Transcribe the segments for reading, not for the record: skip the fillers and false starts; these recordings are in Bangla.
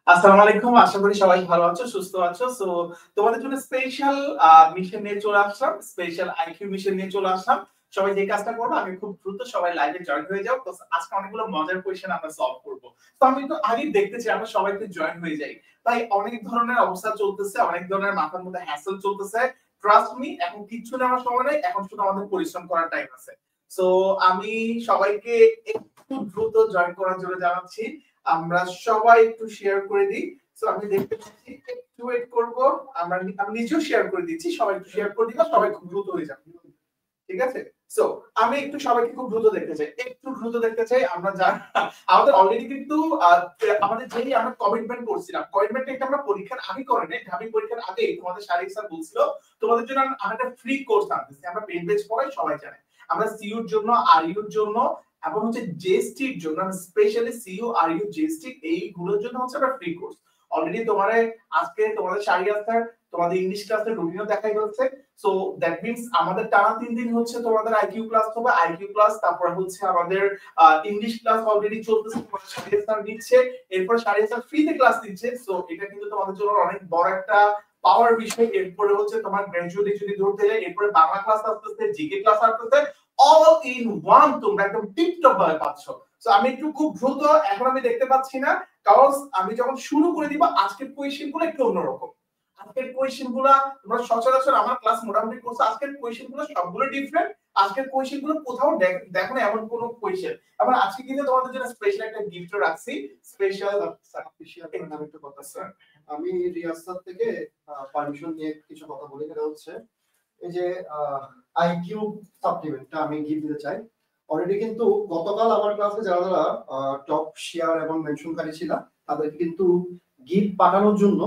আসসালামু আলাইকুম। আশা করি সবাই ভালো আছো, সুস্থ আছো। সো তোমাদের জন্য স্পেশাল মিশন নিয়ে চলে আসলাম। স্পেশাল আইকিউ মিশন নিয়ে চলে আসলাম। সবাই যে কাজটা করবো, আমি খুব দ্রুত সবাই লাইভে জয়েন হয়ে যাও। তো আজকে অনেকগুলো মজার কোয়েশ্চেন আমরা সলভ করব। তো আমি একটু আগে দেখতে চাই আমরা সবাই একটু জয়েন হয়ে যাই। তাই অনেক ধরনের অবস্থা চলতেছে, অনেক ধরনের মাথার মধ্যে হ্যাসেল চলতেছে। ট্রাস্ট মি, এখন কিচ্ছু নেওয়ার সময় নেই, এখন শুধু আমাদের পরিশ্রম করার টাইম আছে। সো আমি সবাইকে একটু দ্রুত জয়েন করার জন্য জানাচ্ছি। আমরা সবাই একটু শেয়ার করে দিই। সো আমি দেখতে পাচ্ছি, একটু ওয়েট করব। আমি নিজেও শেয়ার করে দিচ্ছি, সবাই একটু শেয়ার করে দিবা, সবাই খুব দ্রুত হয়ে যাবে। ঠিক আছে? সো আমি একটু সবাইকে খুব দ্রুত দেখতে চাই, একটু দ্রুত দেখতে চাই। আমরা যা আমাদের অলরেডি কিন্তু আমাদের যেই আমরা কমিটমেন্ট করছিলাম, কমিটমেন্টটা একটা আমরা পরীক্ষার আগে করে নেই, ঢাবি পরীক্ষার আগে তোমাদের শারীরিক স্যার বলছিল তোমাদের জন্য আমরা একটা ফ্রি কোর্স আনতেছি। আমরা পেড বেচ পড়াই, সবাই জানে। আমরা সিইউর জন্য, আরইউর জন্য এবং হচ্ছে জেএসটির জন্য, আমরা স্পেশালি সিইউ আরইউ জেএসটি এইগুলোর জন্য হচ্ছে আমরা ফ্রি কোর্স। অলরেডি আজকে তোমাদের শারীরিক স্যার তোমাদের ইংলিশ ক্লাসের রুটিনও দেখাই হচ্ছে। সো দ্যাট মিন্স আমাদের টানা 3 দিন হচ্ছে তোমাদের আইকিউ ক্লাস হবে, আইকিউ ক্লাস, তারপর হচ্ছে আমাদের ইংলিশ ক্লাস অলরেডি চলতেছে, তোমাদের শারীরিক স্যার দিচ্ছে, এরপর শারীরিক স্যার ফ্রিতে ক্লাস দিচ্ছে। সো এটা কিন্তু তোমাদের জন্য অনেক বড় একটা পাওয়ার বিষয়। এরপরে হচ্ছে তোমার গ্র্যাজুয়ালি যদি ধরতে যাই, এরপরে বাংলা ক্লাস আসতেছে, জিকে ক্লাস আসতেছে, অল ইন ওয়ান তোমরা একদম টিপটপ ভাবে পাচ্ছ। সো আমি একটু খুব দ্রুত, এখন আমি দেখতে পাচ্ছি না, কারণ আমি যখন শুরু করে দিব আজকের কোয়েশ্চেন গুলো একটু অন্যরকম। আজকের কোয়েশ্চেন গুলো তোমরা সচরাচর আমার ক্লাস মোটামুটি করছে, আজকের কোয়েশ্চেন গুলো সবগুলো ডিফারেন্ট। আজকের কোয়েশ্চেন গুলো কোথাও দেখো না এমন কোনো কোয়েশ্চেন। আবার আজকে কিন্তু তোমাদের জন্য স্পেশাল একটা গিফট রাখছি। স্পেশাল অফিশিয়াল নামে একটা কথা স্যার, আমি রিয়াজ স্যার থেকে পারমিশন নিয়ে কিছু কথা বলি। এটা হচ্ছে এই যে আইকিউ সাপ্লিমেন্টটা আমি গিফট দিতে চাই। অলরেডি কিন্তু গতকাল আমার ক্লাসে যারা যারা টপ শেয়ার এবং মেনশনকারী ছিল তাদেরকে কিন্তু গিফট পাঠানোর জন্য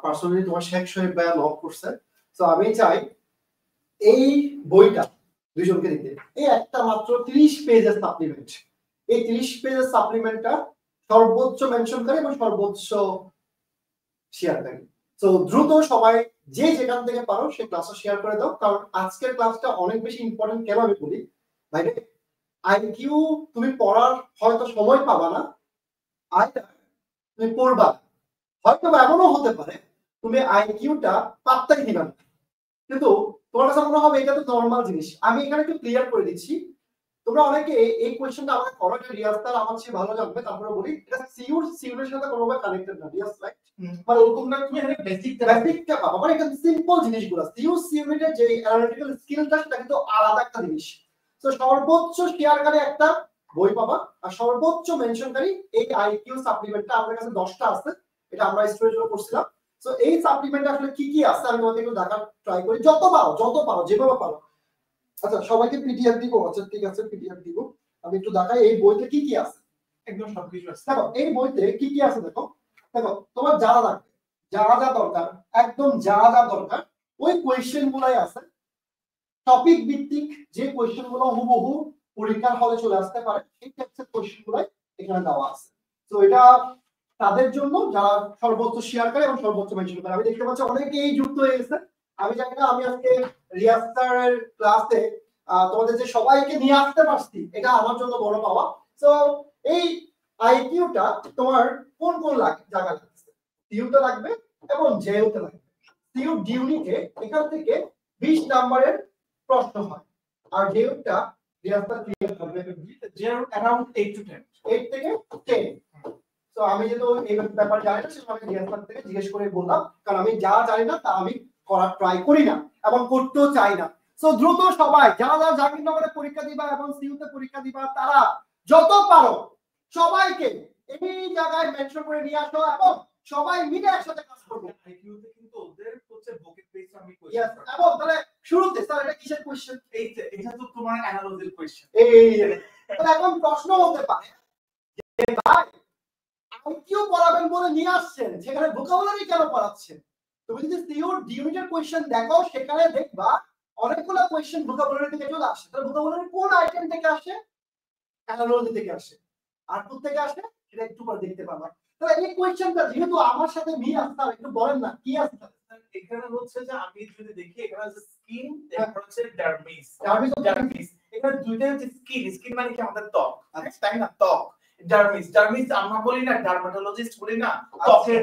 পার্সোনালি তোমার শেখ সোহেব ভাইয়া লক করছে। তো আমি চাই এই বইটা দুইজনকে দিতে। এই একটা মাত্র 30 পেজের সাপ্লিমেন্ট, এই 30 পেজের সাপ্লিমেন্টটা সর্বোচ্চ মেনশনকারী এবং সর্বোচ্চ শেয়ারকারী। তো দ্রুত সবাই যে যেখান থেকে পারো সেই ক্লাসটা শেয়ার করে দাও, কারণ আজকের ক্লাসটা অনেক বেশি ইম্পর্টেন্ট। কেন আমি বলি ভাই, আইকিউ তুমি পড়ার হয়তো সময় পাবা না, আইটা তুমি পড়বা, হয়তো এমনও হতে পারে তুমি আইকিউটা পাত্তাই দিবা না, কিন্তু তোমার কাছে মনে হবে এটা তো নরমাল জিনিস। আমি এখানে একটু ক্লিয়ার করে দিচ্ছি। তোমরা অনেকে এই কোশ্চেনটা আমাকে করো যে রিয়াজ স্যার আমার চেয়ে ভালো জানবে, তারপরে বলি এটা সিউরের সাথে কোনোভাবে কানেক্টেড না। রিয়াজ রাইট, মানে ওরকম না, তুমি এখানে বেসিকটা পাবা, মানে একদম সিম্পল জিনিসগুলো। সিউরের যে অ্যানালিটিক্যাল স্কিলটা সেটা কিন্তু আলাদা একটা জিনিস। তো সর্বোচ্চ শেয়ারকারী একটা বই পাবা, আর সর্বোচ্চ মেনশনকারী এই আইকিউ সাপ্লিমেন্টটা আমাদের কাছে 10টা আছে। এটা আমরা স্টোরেজ করছিলাম। সো এই সাপ্লিমেন্ট আসলে কি কি আছে আমি তোমাদের একটু দেখার ট্রাই করি, যত পারো যেভাবে পারো। আচ্ছা সবাইকে পিডিএফ দিব? আচ্ছা ঠিক আছে, পিডিএফ দিব। আমি একটু দেখাই এই বইতে কি কি আছে। একদম সবকিছু আছে। দেখো এই বইতে কি কি আছে, দেখো দেখো তোমার যা লাগবে, যা যা দরকার, একদম যা যা দরকার ওই কোয়েশ্চেন গুলাই আছে। টপিক ভিত্তিক যে কোয়েশ্চেন গুলো হুবহু পরীক্ষার হলে চলে আসতে পারে সেই টাইপের কোয়েশ্চেন গুলাই এখানে দেওয়া আছে। তো এটা তাদের জন্য যারা সর্বোচ্চ শেয়ার করে এবং সর্বোচ্চ মেনশন করে। আমি দেখতে পাচ্ছি অনেকেই যুক্ত হয়ে গেছে। আমি জানি না আমি আজকে রিয়াজ স্যারের ক্লাসে তোমাদের যে সবাইকে নিয়ে আসতে পারছি এটা আমার জন্য বড় পাওয়া। তো এই আইকিউটা তোমার কোন কোন জায়গা লাগছে? সিইউতে লাগবে এবং জেইউতে লাগবে। সিইউ ডিউনিটে এখান থেকে 20 নম্বরের প্রশ্ন হয়, আর জেইউটা রিয়াজ স্যার ক্লিয়ার করবে জেইউ अराउंड 8 to 10, 8 থেকে 10। তো আমি যেহেতু এই ব্যাপারে জানি না সেটা আমি রিয়াজ স্যার থেকে জিজ্ঞেস করে বললাম, কারণ আমি যা জানি না তা আমি করার ট্রাই করি না এবং করতেও চাই না। সো দ্রুত সবাই যারা যারা জাহাঙ্গীরনগরে পরীক্ষা দিবা এবং সিইউতে পরীক্ষা দিবা তারা যত পারো সবাইকে এই জায়গায় মেনশন করে নিয়ে আসো এবং সবাই মিলে একসাথে কাজ করব। আইকিউতে কিন্তু ওদের হচ্ছে বুকেট বেস আমি কোশ্চেন এবং তাহলে শুরুতে স্যার এটা কিসের কোশ্চেন? এটা তো তোমার অ্যানালজির কোশ্চেন। তাহলে এখন প্রশ্ন হতে পারে যে ভাই আইকিউ পড়াবেন বলে নিয়ে আসছেন, সেখানে ভোকাবুলারি কেন পড়াচ্ছেন? তুমি যদি সিইউর ইউনিটের কোশ্চেন দেখো সেখানে দেখবা অনেকগুলো কোশ্চেন ভোকাবুলারি থেকে চলে আসে। তাহলে ভোকাবুলারি কোন আইটেম থেকে আসে? অ্যানালজি থেকে আসে। আর কোথা থেকে আসে সেটা একটু পরে দেখতে পাবা। তাহলে এই কোশ্চেনটা যেহেতু আমার সাথে মিল আছে, তাহলে একটু বলেন না কি আছে। এখানে হচ্ছে যে আমি যদি দেখি এখানে আছে স্কিন, এরপর হচ্ছে ডার্মিস। ডার্মিস এখানে দুইটা হচ্ছে স্কিন মানে কি আমাদের ত্বক, তাই না? ত্বক। ডার্মিস আমরা বলি না, ডার্মাটোলজিস্ট বলি না,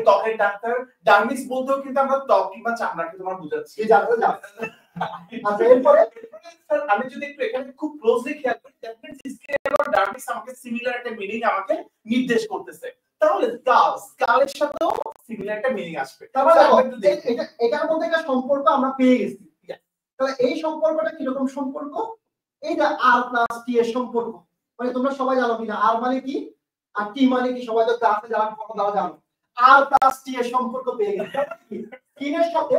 ত্বকের ডাক্তার। ডার্মিস বলতেও কিন্তু আমরা ত্বক কিংবা চামড়াকে তোমার বুঝাচ্ছি। আচ্ছা, এরপরে স্যার আমি যদি একটু এখানে খুব ক্লোজলি খেয়াল করি, that means scale R dermis আমাকে সিমিলার একটা মিনিং আমাকে নির্দেশ করতেছে। তাহলে স্কালের সাথেও সিমিলার একটা মিনিং আসবে। তাহলে এটার মধ্যে একটা সম্পর্ক আমরা পেয়ে গেছি। তাহলে এই সম্পর্কটা কিরকম সম্পর্ক? এই যে আর প্লাস টি এর সম্পর্ক, মানে তোমরা সবাই জানো কিনা আর মানে কি আর টি মানে কি? সবাই তো ক্লাসে যারা কথা দাও জানো। আর প্লাস টি এর সম্পর্ক পেয়ে গেছি, টি এর সাথে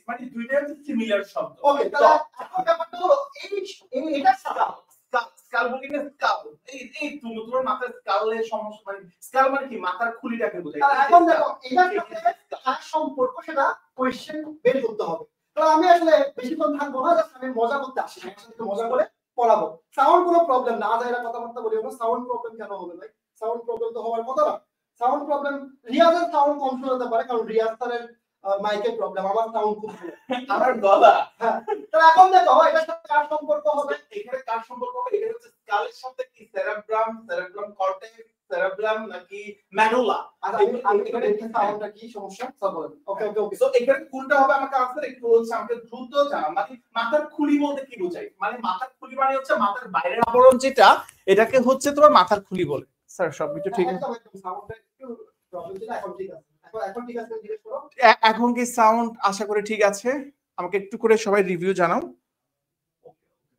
মানে দুইটা হচ্ছে সিমিলার শব্দ। ওকে, তাহলে এখন ব্যাপারটা হলো এটা স্কাল বলি না, স্কাল এই তোমার মাথার স্কালের সমস্যা, মানে স্কাল মানে কি মাথার খুলিটাকে বোঝায়। এখন দেখো এটার সাথে কার সম্পর্ক সেটা কোশ্চেন বের করতে হবে। তো আমি আসলে বেশিক্ষণ থাকবো না, জাস্ট আমি মজা করতে আসি, একটু মজা করে পড়াবো। সাউন্ড কোনো প্রবলেম না, আজ এরা কথাবার্তা বলি না। সাউন্ড প্রবলেম কেন হবে ভাই? সাউন্ড প্রবলেম তো হওয়ার কথা না। সাউন্ড প্রবলেম রিয়াজের সাউন্ড কম শোনাতে পারে, কারণ রিয়াজ স্যারের মাইকের প্রবলেম, আমার সাউন্ড খুব ভালো, আমার গলা। হ্যাঁ, তো এখন দেখো এটার সাথে কার সম্পর্ক হবে? এখানে কার সম্পর্ক হবে? এটা হচ্ছে স্কালের সাথে কি সেরেব্রাম কর্টেক্স, সেরেব্রাম নাকি ম্যাডুলা? আমি এখানে কি সাউন্ডটা কি সমস্যা সব বলেন। ওকে ওকে ওকে, সো এখানে কোনটা হবে আমাকে আনসার একটু বলছে, আমাকে দ্রুত জানা। মানে মাথার খুলি বলতে কি বোঝায়? মানে মাথার খুলি মানে হচ্ছে মাথার বাইরের আবরণ যেটা, এটাকে হচ্ছে তোমার মাথার খুলি বলে। স্যার সবকিছু ঠিক আছে? একদম সাউন্ডটা একটু প্রবলেম ছিল, এখন ঠিক আছে। এখন ঠিক আছে, জিজ্ঞেস করো। এখন কি সাউন্ড আশা করি ঠিক আছে? আমাকে একটু করে সবাই রিভিউ জানাও।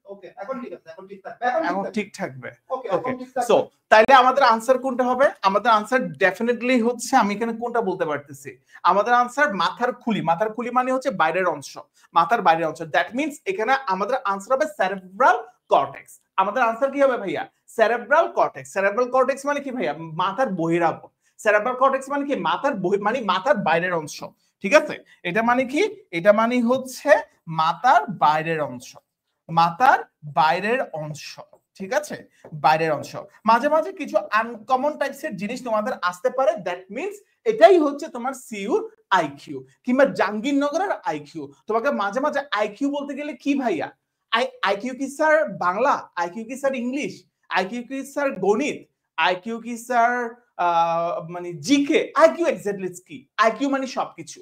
ওকে, এখন ঠিক আছে, এখন ঠিক থাকবে, এখন ঠিক থাকবে। ওকে ওকে, সো তাইলে আমাদের আনসার কোনটা হবে? আমাদের আনসার ডেফিনেটলি হচ্ছে, আমি এখানে কোনটা বলতে পারতেছি, আমাদের আনসার মাথার খুলি। মাথার খুলি মানে হচ্ছে বাইরের অংশ, মাথার বাইরের অংশ। দ্যাট মিন্স এখানে আমাদের আনসার হবে সেরেব্রাল কর্টেক্স। আমাদের আনসার কি হবে ভাইয়া? Cerebral cortex. সেরেব্রাল কর্টেক্স মানে কি ভাইয়া? মাথার বহিরাবরণ। সেরেব্রাল কর্টেক্স মানে কি? মাথার মানে মাথার বাইরের অংশ। ঠিক আছে, এটা মানে কি? এটা মানে হচ্ছে মাথার বাইরের অংশ, মাথার বাইরের অংশ। ঠিক আছে, বাইরের অংশ। মাঝে মাঝে কিছু আনকমন টাইপসের জিনিস তোমাদের আসতে পারে, দ্যাট মিন্স এটাই হচ্ছে তোমার সিইউর আইকিউ কিংবা জাহাঙ্গীরনগরের আইকিউ। তোমাকে মাঝে মাঝে আইকিউ বলতে গেলে কি ভাইয়া? আইকিউ কি স্যার বাংলা? আইকিউ কি স্যার ইংলিশ? আইকিউ কি স্যার গণিত? আইকিউ কি স্যার মানে জিকে? আইকিউ এক্স্যাক্টলি কি? আইকিউ মানে সবকিছু।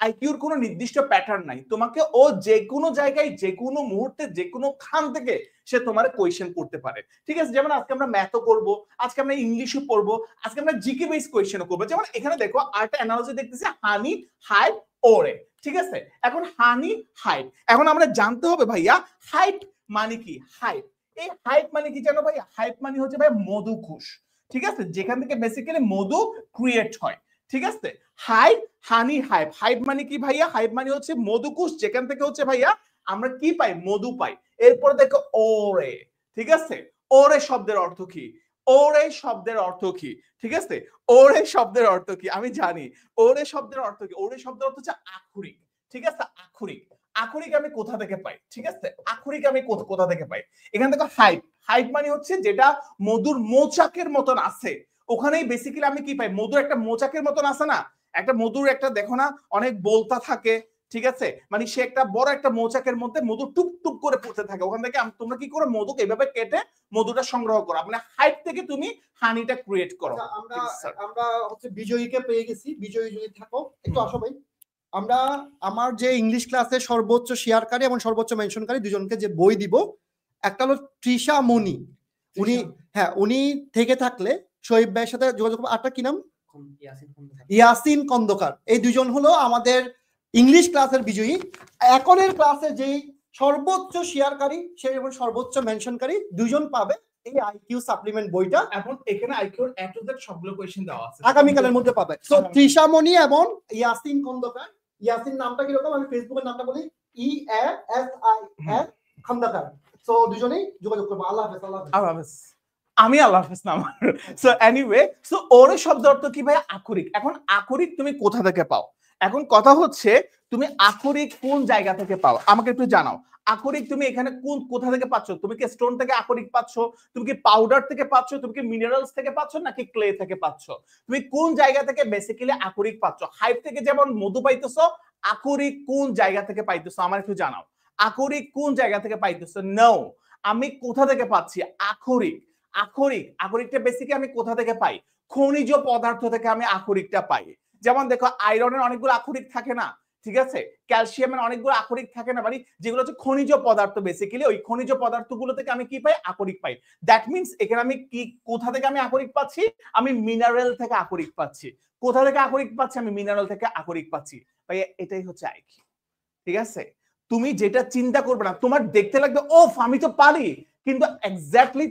আইকিউর কোনো নির্দিষ্ট প্যাটার্ন নাই, তোমাকে ও যে কোনো জায়গায় যে কোনো মুহূর্তে যে কোনো খান থেকে সে তোমার কোয়েশ্চেন করতে পারে। ঠিক আছে, যেমন আজকে আমরা ম্যাথও করব, আজকে আমরা ইংলিশও পড়বো, আজকে আমরা জিকে বেস কোয়েশ্চেনও করবো। যেমন এখানে দেখো আরেকটা অ্যানালজি দেখতেছি, হানি হাইট ওরে। ঠিক আছে, এখন হানি হাইট, এখন আমরা জানতে হবে ভাইয়া হাইট মানে কি? হাইট, এই হাইট মানে কি জানো ভাইয়া? হাইট মানে হচ্ছে ভাই মধুকোষ। ঠিক আছে, যেখান থেকে বেসিক্যালি মধু ক্রিয়েট হয়। ঠিক আছে, হাইট হানি হাইভ। হাইভ মানে কি ভাইয়া? হাইভ মানে হচ্ছে মধুকোষ, যেখান থেকে হচ্ছে ভাইয়া আমরা কি পাই? মধু পাই। এরপরে দেখো ওরে। ঠিক আছে, ওরে শব্দের অর্থ কি? ওরে শব্দের অর্থ কি? ঠিক আছে, ওরে শব্দের অর্থ কি? আমি জানি ওরে শব্দের অর্থ কি। ওরে শব্দের অর্থ হচ্ছে আক্ষরিক। ঠিক আছে, আক্ষরিক। আক্ষরিক আমি কোথা থেকে পাই? ঠিক আছে, আক্ষরিক আমি কোথা থেকে পাই? এখান থেকে হাইভ। হাইভ মানে হচ্ছে যেটা মধুর মৌচাকের মতন আছে, ওখানেই বেসিক্যালি আমি কি পাই? মধুর একটা মৌচাকের মতন আছে না, একটা মধুর একটা দেখো না অনেক বলতা থাকে। ঠিক আছে, মানে সে একটা বড় একটা মৌচাকের মধ্যে মধু টুপ টুপ করে পড়তে থাকে, ওখান থেকে তোমরা কি করো? মধুকে এভাবে কেটে মধুটা সংগ্রহ করো, মানে হাইট থেকে তুমি হানিটা ক্রিয়েট করো। আমরা হচ্ছে বিজয়ীকে পেয়ে গেছি। বিজয়ী যদি থাকো একটু আসো ভাই। আমরা আমার যে ইংলিশ ক্লাসে সর্বোচ্চ শেয়ারকারী এবং সর্বোচ্চ মেনশনকারী দুজনকে যে বই দিব, একটা হলো তৃষা মণি, উনি হ্যাঁ উনি থেকে থাকলে শহীদ ভাইয়ের সাথে যোগাযোগ করবো। আরটা কি নাম? ইয়াসিন খন্দকার। এই দুজন হলো আমাদের ইংলিশ ক্লাসের বিজয়ী। এখনের ক্লাসে যেই সর্বোচ্চ শেয়ারকারী সে এবং সর্বোচ্চ মেনশনকারী দুজন পাবে এই আইকিউ সাপ্লিমেন্ট বইটা। এখন এখানে আইকিউর এ টু জেড সবগুলো কোশ্চেন দেওয়া আছে, আগামীকালের মধ্যে পাবে। সো তৃষা মণি এবং ইয়াসিন খন্দকার। ইয়াসিন নামটা কিরকম? আমি ফেসবুকের নামটা বলি, EASIN খন্দকার। সো দুজনেই যোগাযোগ করবো। আল্লাহ হাফেজ। আল্লাহ হাফেজ। আমি আল্লাহ হাফেজ না আমার। সো এনিওয়ে, সো ওরে শব্দ অর্থ কি ভাই? আক্ষরিক। এখন আক্ষরিক তুমি কোথা থেকে পাও? এখন কথা হচ্ছে তুমি আক্ষরিক কোন জায়গা থেকে পাও আমাকে একটু জানাও। আক্ষরিক তুমি এখানে কোথা থেকে পাচ্ছ? তুমি কি স্টোন থেকে আক্ষরিক পাচ্ছ? তুমি কি পাউডার থেকে পাচ্ছ? তুমি কি মিনারেলস থেকে পাচ্ছ নাকি ক্লে থেকে পাচ্ছ? তুমি কোন জায়গা থেকে বেসিক্যালি আক্ষরিক পাচ্ছ? হাইভ থেকে যেমন মধু পাইতেছো, আক্ষরিক কোন জায়গা থেকে পাইতেছো আমার একটু জানাও। আক্ষরিক কোন জায়গা থেকে পাইতেছো? নো, আমি কোথা থেকে পাচ্ছি? আক্ষরিক আকরিকটা বেসিক্যালি আমি কোথা থেকে পাই? খনিজ পদার্থ থেকে আমি আকরিকটা পাই। যেমন দেখো আয়রনের অনেকগুলো আকরিক থাকে না, ঠিক আছে, ক্যালসিয়ামের অনেকগুলো আকরিক থাকে না, মানে যেগুলো হচ্ছে খনিজ পদার্থ, বেসিক্যালি ওই খনিজ পদার্থগুলো থেকে আমি কি পাই? আকরিক পাই। দ্যাট মিন্স এখানে আমি কি কোথা থেকে আমি আকরিক পাচ্ছি? আমি মিনারেল থেকে আকরিক পাচ্ছি। কোথা থেকে আকরিক পাচ্ছি? আমি মিনারেল থেকে আকরিক পাচ্ছি। ভাই এটাই হচ্ছে আইকিউ, ঠিক আছে? তুমি যেটা চিন্তা করবে না, তোমার দেখতে লাগবে ওফ আমি তো পারি, কিন্তু এক্স্যাক্টলি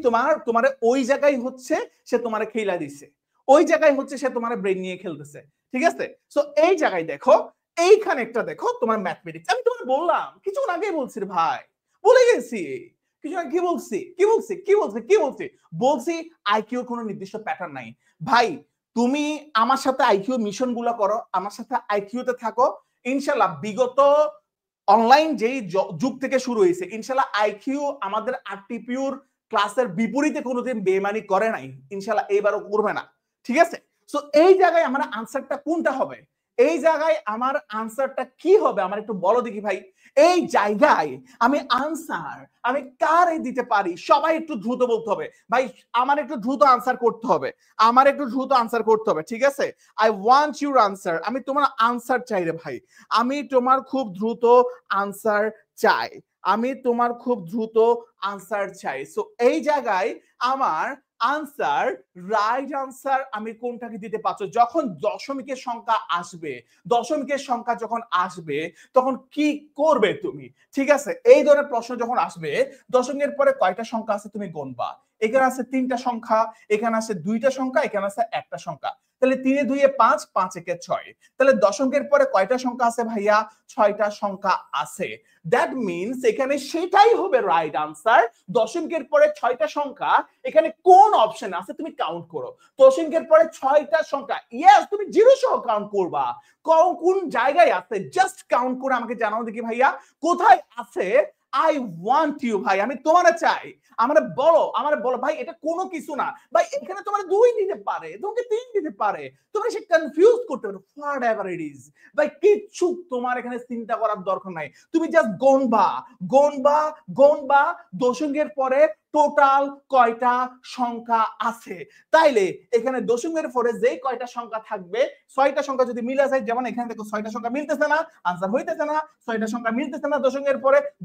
তোমার ওই জায়গায় হচ্ছে সে তোমারে খেলা দিছে, ওই জায়গায় হচ্ছে সে তোমার ব্রেন নিয়ে খেলতেছে, ঠিক আছে? সো এই জায়গায় দেখো, এইখানে একটা দেখো তোমার ম্যাথমেটিক্স, আমি তোমাকে বললাম কিছুক্ষণ আগেই বলছি রে ভাই, বলে গেছি কিছু কি বলছি কি বলছি কি বলছি কি বলছি বলছি আইকিউর কোনো নির্দিষ্ট প্যাটার্ন নাই ভাই। তুমি আমার সাথে আইকিউ মিশন গুলো করো, আমার সাথে আইকিউতে থাকো, ইনশাল্লাহ বিগত অনলাইন যেই যুগ থেকে শুরু হয়েছে, ইনশাল্লাহ আইকিউ আমাদের আরটিপিউর ক্লাসের বিপরীতে কোনোদিন বেমানি করে নাই, ইনশাল্লাহ এইবারও করবে না, ঠিক আছে? সো এই জায়গায় আমার আনসারটা কোনটা হবে? এই জায়গায় আমার আনসারটা কি হবে আমার একটু বলো দেখি ভাই। এই জায়গায় আমি আনসার আমি কারে দিতে পারি? সবাই একটু দ্রুত বলতে হবে ভাই, আমার একটু দ্রুত আনসার করতে হবে, আমার একটু দ্রুত আনসার করতে হবে, ঠিক আছে? আই ওয়ান্ট ইউর আনসার, আমি তোমার আনসার চাই রে ভাই, আমি তোমার খুব দ্রুত আনসার চাই, আমি তোমার খুব দ্রুত আনসার চাই। সো এই জায়গায় আমার আনসার, রাইট আনসার আমি কোনটাকে দিতে পারছো? যখন দশমিকের সংখ্যা আসবে, দশমিকের সংখ্যা যখন আসবে তখন কি করবে তুমি, ঠিক আছে? এই ধরনের প্রশ্ন যখন আসবে, দশমিকের পরে কয়টা সংখ্যা আছে তুমি গুনবা, এখানে আছে 3টা সংখ্যা, এখানে আছে 2টা সংখ্যা, এখানে আছে একটা সংখ্যা, তাহলে 3 এ 2 এ 5, 5 একে 6, তাহলে দশমিকের পরে কয়টা সংখ্যা আছে ভাইয়া? 6টা সংখ্যা আছে। দ্যাট মিন্স এখানে সেটাই হবে রাইট আনসার। দশমিকের পরে 6টা সংখ্যা, এখানে কোন অপশন আছে তুমি কাউন্ট করো। দশমিকের পরে 6টা সংখ্যা, ইয়েস তুমি জিরো সহ কাউন্ট করবা, কোন জায়গায় আছে জাস্ট কাউন্ট করে আমাকে জানাও দেখি ভাইয়া কোথায় আছে। আই ওয়ান্ট ইউ ভাই, আমি তোমারে চাই, আমারে বলো ভাই, এটা কোনো কিছু না ভাই, এখানে তোমার 2 দিতে পারে, তোমাকে 3 দিতে পারে, তুমি সে কনফিউজ করতে পারো, হোয়াট এভার ইট ইজ ভাই, কিচ্ছু তোমার এখানে চিন্তা করার দরকার নাই, তুমি জাস্ট গণবা গণবা গণবা দশমিকের পরে টোটাল কয়টা সংখ্যা আছে। তাইলে এখানে দশমিকের পরে যে কয়টা সংখ্যা থাকবে, 6টা সংখ্যা যদি মিলে যায়, যেমন এখানে দেখো 6টা সংখ্যা মিলতেছে না, আনসার হইতেছে না, 6টা সংখ্যা মিলতেছে না,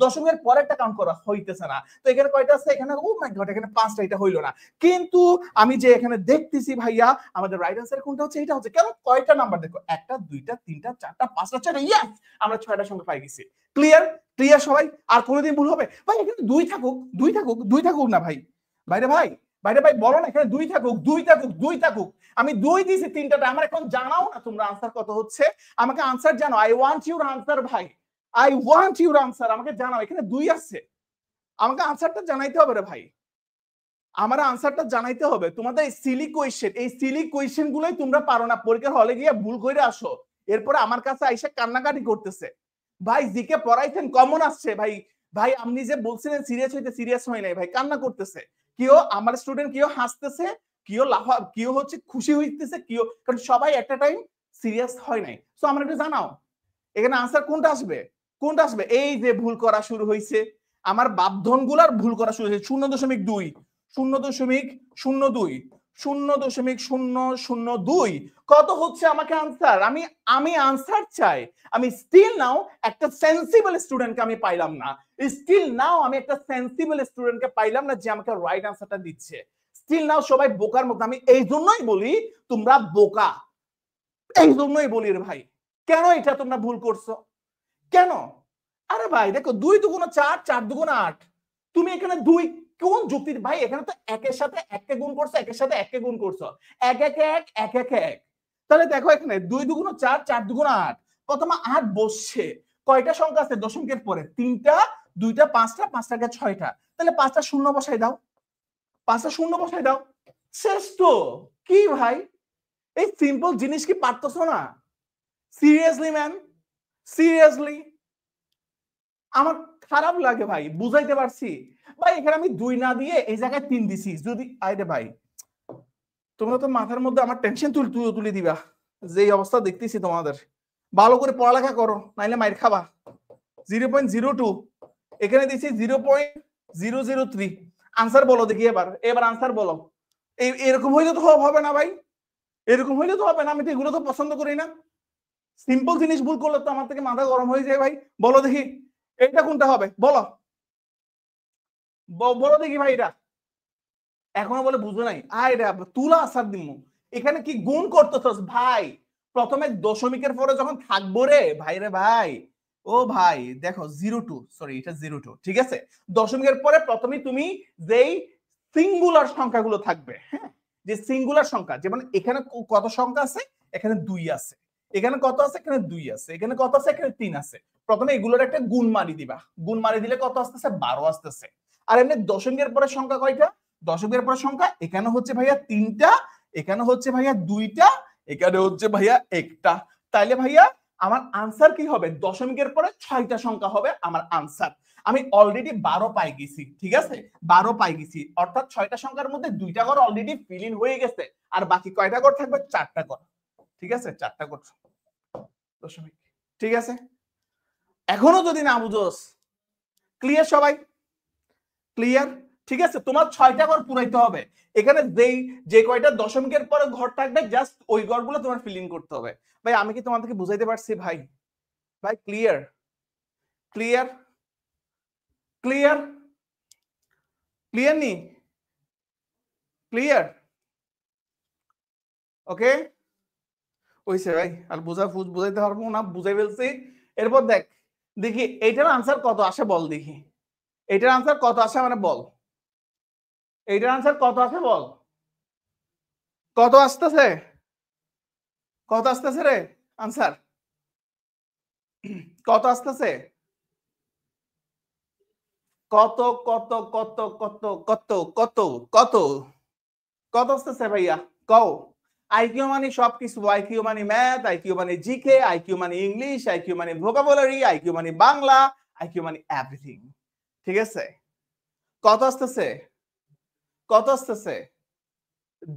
দশমিকের পরেরটা কাউন্ট করা হইতেছে না, তো এখানে কয়টা আছে? এখানে ও মাই গড, এখানে 5টা, এটা হইলো না। কিন্তু আমি যে এখানে দেখতেছি ভাইয়া, আমাদের রাইট আনসার কোনটা হচ্ছে? এটা হচ্ছে। কেন? কয়টা নাম্বার দেখো, 1টা 2টা 3টা 4টা 5টা 6টা, ইয়েস আমরা 6টা সংখ্যা পাই গেছি। ক্লিয়ার ক্লিয়ার সবাই? আর কোনোদিন ভুল হবে ভাই? এখানে 2 থাকুক, 2 থাকুক, 2 থাকুক না ভাই, বাইরে ভাই, বাইরে ভাই বলো না, এখানে 2 থাকুক, 2 থাকুক, 2 থাকুক, আমি 2 দিয়েছি 3টাতে, আমার এখন জানাও না তোমরা আনসার কত হচ্ছে, আমাকে আনসার জানাও। আই ওয়ান্ট ইউর আনসার ভাই, আই ওয়ান্ট ইউর আনসার, আমাকে জানাও। এখানে 2 আছে, আমাকে আনসারটা জানাইতে হবে রে ভাই, আমার আনসারটা জানাইতে হবে। তোমাদের এই সিলি কোয়েশ্চেন গুলোই তোমরা পারো না, পরীক্ষার হলে গিয়ে ভুল করে আসো, এরপরে আমার কাছে আইসা কান্নাকাটি করতেছে ভাই, জিকে পড়াইছেন কমন আসছে ভাই, ভাই আপনি যে বলছিলেন সিরিয়াস হইতে, সিরিয়াস হয় নাই ভাই, কান্না করতেছে, কেউ আমার স্টুডেন্ট কেউ হাসতেছে, কেউ লাফা, কেউ হচ্ছে খুশি হইতেছে, কেউ, কারণ সবাই একটা টাইম সিরিয়াস হয় নাই। সো আমার একটু জানাও এখানে আনসার কোনটা আসবে, কোনটা আসবে? এই যে ভুল করা শুরু হয়েছে, আমার বাপধন গুলার ভুল করা শুরু হয়েছে, 0.2 0.02 0.002 কত হচ্ছে আমাকে আনসার? আমি আনসার চাই। আমি স্টিল নাও একটা সেন্সিবল স্টুডেন্টকে আমি পাইলাম না, স্টিল নাও আমি একটা সেন্সিবল স্টুডেন্টকে পাইলাম না যে আমাকে রাইট আনসারটা দিচ্ছে। স্টিল নাও সবাই বোকার মতো। আমি এই জন্যই বলি তোমরা বোকা, এই জন্যই বলি রে ভাই, কেন এটা তোমরা ভুল করছো কেন? আরে ভাই দেখো 2 দুগুণ 4, 4 দুগুণ 8, তুমি এখানে 2 কোন যুক্তি ভাই? এখানে তো একের সাথে এককে গুণ করছো, একের সাথে এককে গুণ করছো, 1 1 1 1 1 1, তাহলে দেখো এখানে 2 দুগুণ 4, 4 দুগুণ 8, প্রথমে 8 বসছে, কয়টা সংখ্যা আছে দশমিকের পরে? 3টা, 2টা 5টা, 5টাকে 6টা, তাহলে 5টা শূন্য বসাই দাও, 5টা শূন্য বসাই দাও, শেষ তো। কি ভাই এই সিম্পল জিনিস কি পারতেছো না? সিরিয়াসলি ম্যান, সিরিয়াসলি আমার খারাপ লাগে ভাই, বুঝাইতে পারছি ভাই? এখানে আমি 2 না দিয়ে এই জায়গায় 3 দিছি, যদি আইরে ভাই তোমরা তো মাথার মধ্যে আমার টেনশন তুলে দিবা, যে অবস্থা দেখতেছি তোমাদের। ভালো করে পড়ালেখা করো, নাইলে মাইর খাবা। 0.02 এখানে দিছি 0.003, আনসার বলো দেখি, এবার আনসার বলো। এরকম হইলে তো হবে না ভাই, এরকম হইলে তো হবে না, আমি তো এগুলো তো পছন্দ করি না। সিম্পল জিনিস ভুল করলে তো আমার থেকে মাথা গরম হয়ে যায় ভাই। বলো দেখি এটা কোনটা হবে, বলো বলো দেখি ভাই। এটা এখনো বলে বুঝো নাই, আয় রে তুলা আসার দিমু। এখানে কি গুণ করতেছস ভাই? প্রথমে দশমিকের পরে যখন থাকবো রে ভাই, রে ভাই, ও ভাই দেখো 02, সরি এটা 02, ঠিক আছে? দশমিকের পরে প্রথমে তুমি যেই সিঙ্গুলার সংখ্যাগুলো থাকবে, হ্যাঁ, যে সিঙ্গুলার সংখ্যা, যেমন এখানে কত সংখ্যা আছে, এখানে 2 আছে, এখানে কত আছে, এখানে 2 আছে, এখানে কত আছে, এখানে 3 আছে। প্রথমে এগুলোর একটা গুণ মারি দিবা, গুণ মারি দিলে কত আসতেছে, 12 আসতেছে। আর এমনি দশমিকের পরে সংখ্যা কয়টা? দশমিকের পরে সংখ্যা এখানে হচ্ছে ভাইয়া 3টা, এখানে হচ্ছে ভাইয়া 2টা, এখানে হচ্ছে ভাইয়া 1টা। তাইলে ভাইয়া আমার আনসার কি হবে? দশমিকের পরে 6টা সংখ্যা হবে আমার আনসার। আমি অলরেডি 12 পাই গেছি, ঠিক আছে? 12 পাই গেছি, অর্থাৎ 6টা সংখ্যার মধ্যে 2টা ঘর অলরেডি ফিল ইন হয়ে গেছে। আর বাকি কয়টা ঘর থাকবে? 4টা ঘর, ঠিক আছে? 4টা ঘর দশমিক, ঠিক আছে? এখনো যদি না বুঝোস, ক্লিয়ার সবাই? ক্লিয়ার, ঠিক আছে? তোমার 6টা ঘর পুরাইতে হবে। এখানে যে কয়টা দশমিকের পরে ঘর থাকবে জাস্ট ওই ঘরগুলো তোমার ফিল ইন করতে হবে। ভাই আমি কি তোমাদেরকে বুঝাইতে পারছি ভাই? ভাই ক্লিয়ার? ক্লিয়ার? ক্লিয়ার? ক্লিয়ার নি? ক্লিয়ার? ওকে, ওইসে ভাই আর বুঝাইতে পারবো না, বুঝাই ফেলছি। এরপর দেখি এইটার আনসার কত আসে বল দেখি, এইটার আনসার কত আসে মানে বল, এইটার আনসার কত আসে বল, কত আসতেছে, কত আসতেছে রে আনসার, কত আসতেছে, কত কত কত কত কত কত কত কত আসতেছে ভাইয়া কও? আইকিউ মানে সবকিছু, আইকিউ মানে ম্যাথ, আইকিউ মানে জিকে, আইকিউ মানে ইংলিশ, আইকিউ মানে ভোকাবুলারি, আইকিউ মানে বাংলা, আইকিউ মানে এভরিথিং, ঠিক আছে? কত আসতেছে, কত আসতেছে?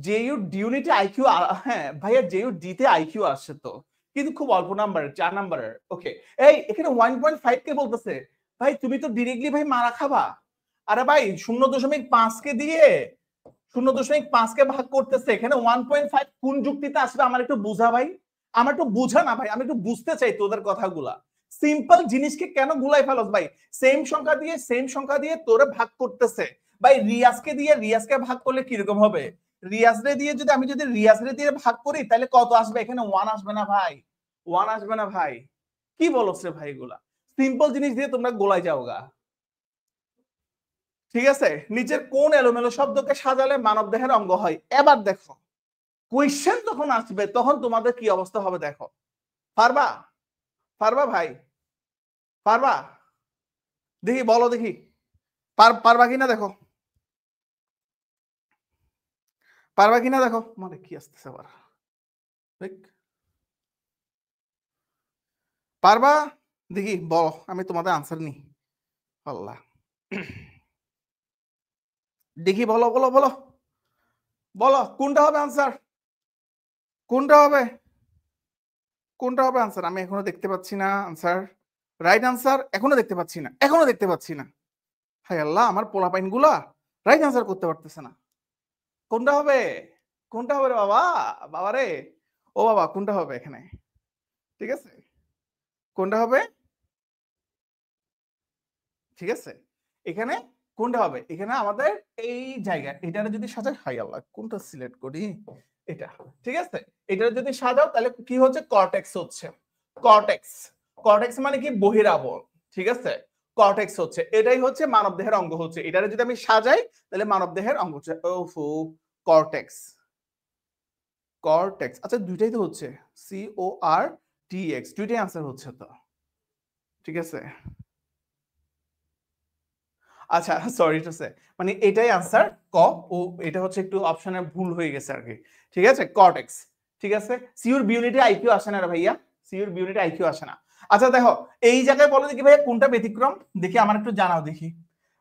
জেইউ ডিউনিটি আইকিউ, হ্যাঁ ভাইয়া জেইউ ডিতে আইকিউ আসছে তো, কিন্তু খুব অল্প নাম্বার, 4 নাম্বারের। ওকে, এই এখানে 1.5 কে বলতেছে, ভাই তুমি তো ডিরেক্টলি ভাই মারা খাবা। আরে ভাই 0.5 কে দিয়ে 0.5 কে ভাগ করতেছে, এখানে 1.5 কোন যুক্তিতে আসবে আমার একটু বুঝা ভাই, আমার একটু বুঝা না ভাই, আমি একটু বুঝতে চাই তোদের কথাগুলা। সিম্পল জিনিসকে কেন গুলাই ফেলস ভাই? সেম সংখ্যা দিয়ে তোরে ভাগ করতেছে ভাই। রিয়াজকে দিয়ে রিয়াজকে ভাগ করলে কিরকম হবে? রিয়াজরে দিয়ে যদি রিয়াজরে দিয়ে ভাগ করি তাহলে কত আসবে? এখানে 1 আসবে না ভাই, 1 আসবে না ভাই। কি বলছ রে ভাই এগুলা? সিম্পল জিনিস দিয়ে তোমরা গোলাই যাও গা, ঠিক আছে? নিচের কোন এলোমেলো শব্দকে সাজালে মানব দেহের অঙ্গ হয়? এবার দেখো কোয়েশ্চেন যখন আসবে তখন তোমাদের কি অবস্থা হবে দেখো। পারবা? পারবা ভাই? পারবা? দেখি বলো দেখি, পারবা কিনা দেখো, পারবা কিনা দেখো। মানে কি আসতেছে আবার, পারবা? দেখি বলো, আমি তোমাদের আনসার নি। আল্লাহ, দেখি বলো বলো বলো বলো, কোনটা হবে আনসার, কোনটা হবে, কোনটা হবে আনসার? আমি এখনো দেখতে পাচ্ছি না আনসার, রাইট আনসার এখনো দেখতে পাচ্ছি না, এখনো দেখতে পাচ্ছি না। হাই আল্লাহ, আমার পোলাপাইন গুলা রাইট আনসার করতে পারতেছে না। কোনটা হবে, কোনটা হবে রে বাবা, বাবা রে, ও বাবা কোনটা হবে এখানে, ঠিক আছে? কোনটা হবে, ঠিক আছে? এখানে কোনটা হবে? এখানে আমাদের এই জায়গা, এটা যদি সাজাই, হাই আল্লাহ কোনটা সিলেক্ট করি, এটা, ঠিক আছে? এটা যদি সাজাও তাহলে কি হচ্ছে? কর্টেক্স হচ্ছে, কর্টেক্স। কর্টেক্স মানে কি? বহিরাবরণ, ঠিক আছে? কর্টেক্স হচ্ছে, এটাই হচ্ছে মানব দেহের অঙ্গ হচ্ছে। এটারে যদি আমি সাজাই তাহলে মানব দেহের অঙ্গ হচ্ছে ওফো কর্টেক্স, কর্টেক্স। আচ্ছা দুইটাই তো হচ্ছে, CORTX, দুইটাই আনসার হচ্ছে তো, ঠিক আছে? আচ্ছা সরি টু সে, মানে এটাই আনসার ক, ও এটা হচ্ছে একটু অপশনে ভুল হয়ে গেছে আর কি, ঠিক আছে? কর্টেক্স, ঠিক আছে? সিউর বিউনিটি আইকিউ আসে না রে ভাইয়া, সিউর বিউনিটি আইকিউ আসে না। আচ্ছা দেখো এই জায়গায় বলো দেখি ভাইয়া কোনটা ব্যতিক্রম, দেখি আমার একটু জানাও দেখি।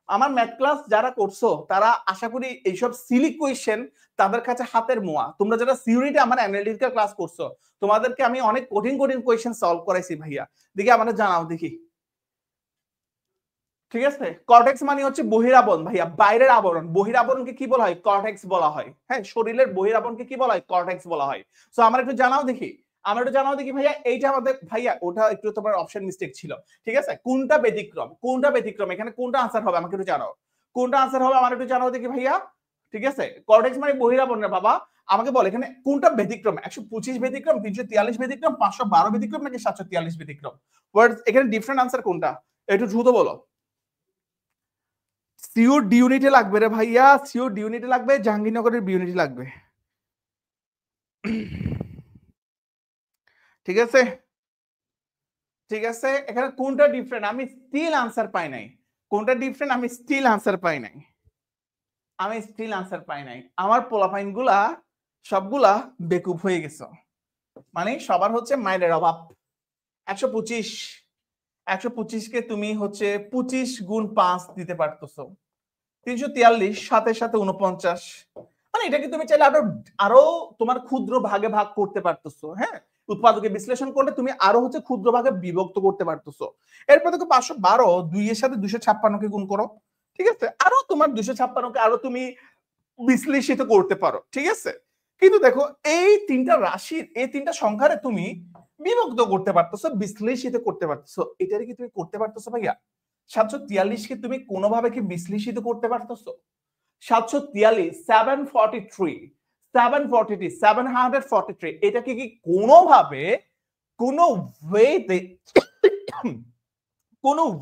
আমার ম্যাথ ক্লাস যারা করছো তারা আশা করি এইসব সিলি কোয়েশ্চেন তাদের কাছে হাতের মোয়া। তোমরা যারা সিউরিটি আমার অ্যানালিটিক্যাল ক্লাস করছো তোমাদেরকে আমি অনেক কঠিন কঠিন কোয়েশ্চেন সলভ করাইছি ভাইয়া, দেখি আমাদের জানাও দেখি। ঠিক আছে, কর্টেক্স মানে হচ্ছে বহিরাবরণ ভাইয়া, বাইরের আবরণ। বহিরাবরণকে কি বলা হয়? কর্টেক্স বলা হয়। হ্যাঁ, শরীরের বহিরাবরণকে কি বলা হয়? কর্টেক্স বলা হয়। সো আমরা একটু জানাও দেখি, ভাইয়া এইটা আমাদের, ভাইয়া ওটা একটু তোমার অপশন মিস্টেক ছিল। ঠিক আছে, কোনটা ব্যতিক্রম, এখানে কোনটা আনসার হবে আমাকে একটু জানাও, কোনটা আনসার হবে আমার একটু জানাও দেখি ভাইয়া। ঠিক আছে, কর্টেক্স মানে বহিরাবরণ রে বাবা, আমাকে বল এখানে কোনটা ব্যতিক্রম, 125 ব্যতিক্রম, 343 ব্যতিক্রম, 512 ব্যতিক্রম নাকি 743 ব্যতিক্রম? এখানে ডিফারেন্ট আনসার কোনটা একটু দ্রুত বলো। সিওর ডি ইউনিটে লাগবে রে ভাইয়া, সিওর ডি ইউনিটে লাগবে, জাহাঙ্গীরনগরের বি ইউনিটে লাগবে। ঠিক আছে, ঠিক আছে, এখানে কোনটা ডিফারেন্ট আমি স্টিল আনসার পাই নাই, কোনটা ডিফারেন্ট আমি স্টিল আনসার পাই নাই, আমার পোলাপাইন গুলা সবগুলা বেকুব হয়ে গেছে, মানে সবার হচ্ছে মাইলের অভাব। 125 কে তুমি হচ্ছে 25 গুণ 5 দিতে পারতেছো, 343 সাথে সাথে 49, মানে এটাকে তুমি চাইলে আরো তোমার ক্ষুদ্র ভাগে ভাগ করতে পারতেছো। হ্যাঁ, উৎপাদকে বিশ্লেষণ করলে তুমি আরো হচ্ছে ক্ষুদ্র ভাগে বিভক্ত করতে পারতেছো। এরপর দেখো 512 2 এর সাথে 256 কে গুণ করো। ঠিক আছে, আরো তোমার 256 কে আরো তুমি বিশ্লেষিত করতে পারো। ঠিক আছে, কিন্তু দেখো এই তিনটা রাশির, এই তিনটা সংখ্যারে তুমি বিভক্ত করতে পারতেছো, বিশ্লেষিত করতে পারতেছো। এটারে কি তুমি করতে পারতেছো ভাইয়া? 743 কে তুমি কোনোভাবে কি বিশ্লেষিত করতে পারতেছো? 743 743 এটাকে কি কোনোভাবে কোনো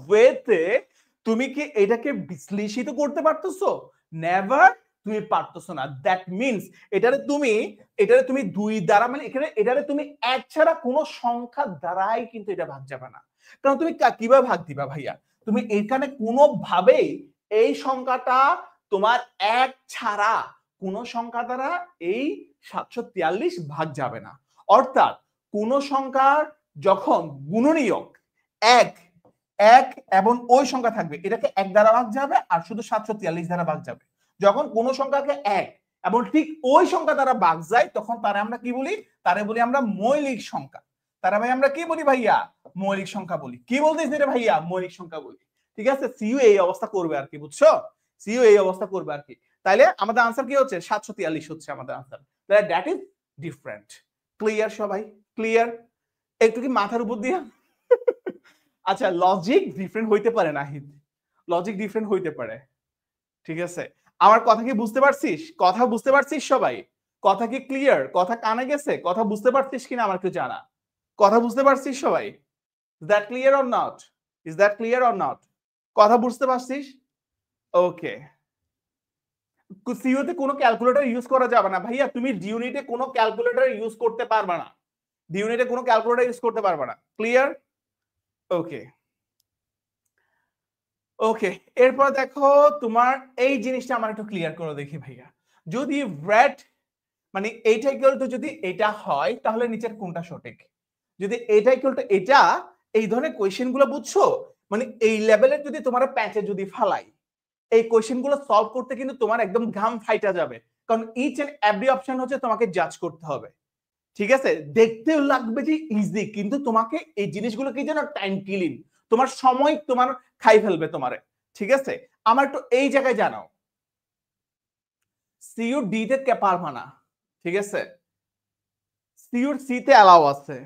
ওয়েতে তুমি কি এটাকে বিশ্লেষিত করতে পারতেছো? নেভার, তুমি পারতেছো না। দ্যাট মিন্স এটারে তুমি দুই দ্বারা, মানে এটারে তুমি এক ছাড়া কোনো সংখ্যা দ্বারাই কিন্তু এটা ভাগ যাবে না। কারণ তুমি কিভাবে ভাগ দিবা ভাইয়া? তুমি এখানে কোনোভাবেই এই সংখ্যাটা তোমার এক ছাড়া কোন সংখ্যা দ্বারা এই 743 ভাগ যাবে না। অর্থাৎ কোন সংখ্যার যখন গুণনীয়ক এক এবং ওই সংখ্যা থাকবে, এটাকে এক দ্বারা ভাগ যাবে আর শুধু 743 দ্বারা ভাগ যাবে। যখন কোন সংখ্যাকে এক এবং ঠিক ওই সংখ্যা দ্বারা ভাগ যায়, তখন তারা আমরা কি বলি? তারে বলি আমরা মৌলিক সংখ্যা। তারা ভাই আমরা কি বলি ভাইয়া? মৌলিক সংখ্যা বলি। কি বলতেছি রে ভাইয়া? মৌলিক সংখ্যা বলি। ঠিক আছে, সিইউ এই অবস্থা করবে আর কি, বুঝছো? সিইউ এই অবস্থা করবে আর কি। তাইলে আমাদের আনসার কি হচ্ছে? 743 হচ্ছে আমাদের answer. That is different. Clear সবাই? ক্লিয়ার? একটু কি মাথার উপর দিয়ে আচ্ছা, লজিক ডিফারেন্ট হইতে পারে নাহিদ, লজিক ডিফারেন্ট হইতে পারে। ঠিক আছে, আমার কথা কি বুঝতে পারছিস? কথা বুঝতে পারছিস সবাই? কথা কি ক্লিয়ার? কথা কানে গেছে? কথা বুঝতে পারছিস কিনা আমার একটু জানা। কথা বুঝতে পারছিস সবাই? Is that clear or not? Is that clear or not? কথা বুঝতে পারছিস? ওকে। সিইউতে কোনো ক্যালকুলেটর ইউজ করা যাবে না ভাইয়া, তুমি ডি ইউনিটে কোনো ক্যালকুলেটর ইউজ করতে পারবে না, ডি ইউনিটে কোনো ক্যালকুলেটর ইউজ করতে পারবে না। ক্লিয়ার? ওকে, ওকে। এরপর দেখো তোমার এই জিনিসটা আমার একটু ক্লিয়ার করে দেখি ভাইয়া। যদি রেড মানে এইটা ইকুয়াল টু যদি এটা হয়, তাহলে নিচের কোনটা সঠিক? যদি এটা ইকুয়াল টু এটা, এই ধরনের কোয়েশ্চেন গুলো বুঝছো, মানে এই লেভেলের যদি তোমার প্যাচে যদি ফালাই, এই কোয়েশ্চেন গুলো সলভ করতে কিন্তু তোমার একদম ঘাম ফাইটা যাবে, কারণ ইচ এন্ড এভরি অপশন হচ্ছে তোমাকে জাজ করতে হবে। ঠিক আছে, দেখতেও লাগবে যে ইজি, কিন্তু তোমাকে এই জিনিসগুলো কি যেন টাইম কিলিং, তোমার সময় তোমার খাই ফেলবে তোমারে। ঠিক আছে, আমার একটু এই জায়গায় জানাও, সিইউ ডি তে কে পারবা না? ঠিক আছে, সিইউ সি তে অ্যালাউ আছে।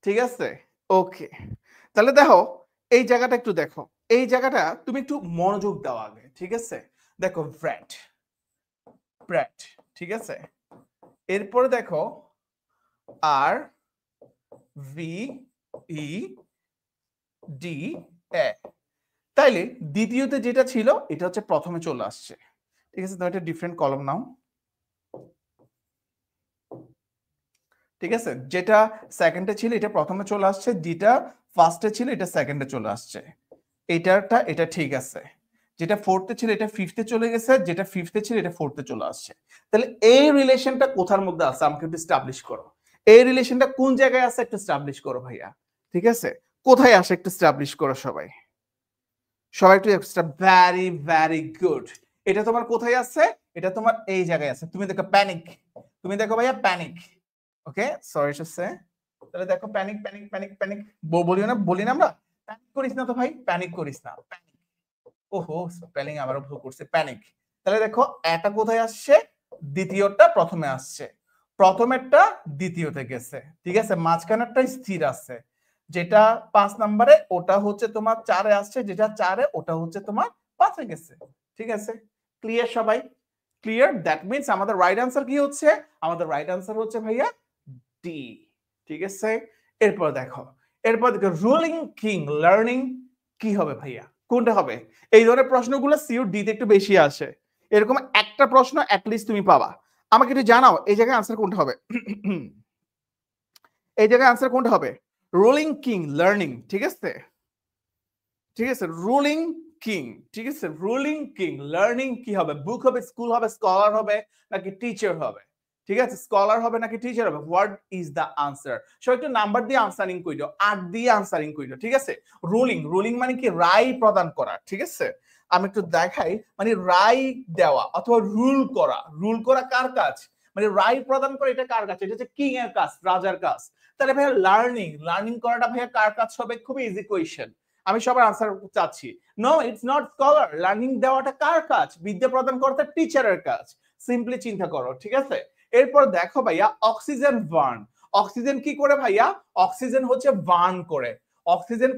ঠিক আছে, ওকে। তাহলে দেখো এই জায়গাটা একটু দেখো, এই জায়গাটা তুমি একটু মনোযোগ দাও আগে। ঠিক আছে, দেখো ব্র্যাড, ঠিক আছে, এরপরে দেখো আর ভি ই ডি এ, তাইলে দ্বিতীয়তে যেটা ছিল এটা হচ্ছে প্রথমে চলে আসছে। ঠিক আছে, তুমি একটা ডিফারেন্ট কলম নাও। ঠিক আছে, যেটা সেকেন্ডে ছিল এটা প্রথমে চলে আসছে, যেটা ফার্স্টে ছিল এটা সেকেন্ডে চলে আসছে। এটা ঠিক আছে। যেটা ফোর্থে ছিল এটা ফিফথে চলে গেছে, যেটা ফিফথে ছিল এটা ফোর্থে চলে আসছে। তাহলে এই রিলেশনটা কোথার মধ্যে আছে আমাকে একটু এস্টাবলিশ করো। এই রিলেশনটা কোন জায়গায় আছে একটু এস্টাবলিশ করো ভাইয়া। ঠিক আছে, কোথায় আসে একটু এস্টাবলিশ করো সবাই, সবাই একটু ভেরি ভেরি গুড। এটা তোমার কোথায় আছে? এটা তোমার এই জায়গায় আছে। তুমি দেখো প্যানিক, তুমি দেখো ভাইয়া panic. Okay, sorry to say তাহলে দেখো প্যানিক প্যানিক প্যানিক প্যানিক বলি না আমরা, প্যানিক করিস না তো ভাই, প্যানিক করিস না, প্যানিক। ওহো স্পেলিং আবারও ভুল করছে, প্যানিক। তাহলে দেখো এটা কোথায় আসছে, দ্বিতীয়টা প্রথমে আসছে, প্রথমেরটা দ্বিতীয়তে গেছে, ঠিক আছে, মাঝখানেরটা স্থির আছে, যেটা 5 নম্বরে ওটা হচ্ছে তোমার 4-এ আসছে, যেটা 4-এ ওটা হচ্ছে তোমার 5-এ গেছে, ঠিক আছে। ক্লিয়ার সবাই? ক্লিয়ার? দ্যাট মিন্স আমাদের রাইট আনসার কি হচ্ছে, আমাদের রাইট আনসার হচ্ছে ভাইয়া ডি, ঠিক আছে। এরপর দেখো রুলিং কিং লার্নিং কি হবে ভাইয়া, কোনটা হবে? এই ধরনের প্রশ্নগুলো সিইউ ডি তে একটু বেশি আসে, এরকম একটা প্রশ্ন অ্যাটলিস্ট তুমি পাবা। আমাকে একটু জানাও এই জায়গায় আনসার কোনটা হবে। এই জায়গায় আনসার কোনটা হবে? রুলিং কিং লার্নিং, ঠিক আছে, ঠিক আছে, রুলিং কিং, ঠিক আছে, রুলিং কিং লার্নিং কি হবে? বুক হবে, স্কুল হবে, স্কলার হবে নাকি টিচার হবে? ঠিক আছে, স্কলার হবে নাকি টিচার হবে? What is the answer? সবাই একটু নাম্বার দিয়ে আনসারিং কইলো, 8 দিয়ে আনসারিং কইলো, ঠিক আছে। রুলিং মানে কি? রায় প্রদান করা, ঠিক আছে। আমি একটু দেখাই, মানে রায় দেওয়া অথবা রুল করা কার কাজ? মানে রায় প্রদান করা, এটা কার কাজ? এটা হচ্ছে কিং এর কাজ, রাজার কাজ। তাহলে ভাইয়া লার্নিং করাটা ভাইয়া কার কাজ হবে? খুবই ইজি কোয়েশ্চেন, আমি সবার আনসার চাচ্ছি। No, it's not scholar. Learning দেওয়াটা কার কাজ? বিদ্যা প্রদান করাটা টিচারের কাজ। সিম্পলি চিন্তা করো, ঠিক আছে। এরপর দেখো ভাইয়া অক্সিজেন বার্ন, অক্সিজেন কি করে ভাইয়া? অক্সিজেন হচ্ছে বার্ন করে। অক্সিজেন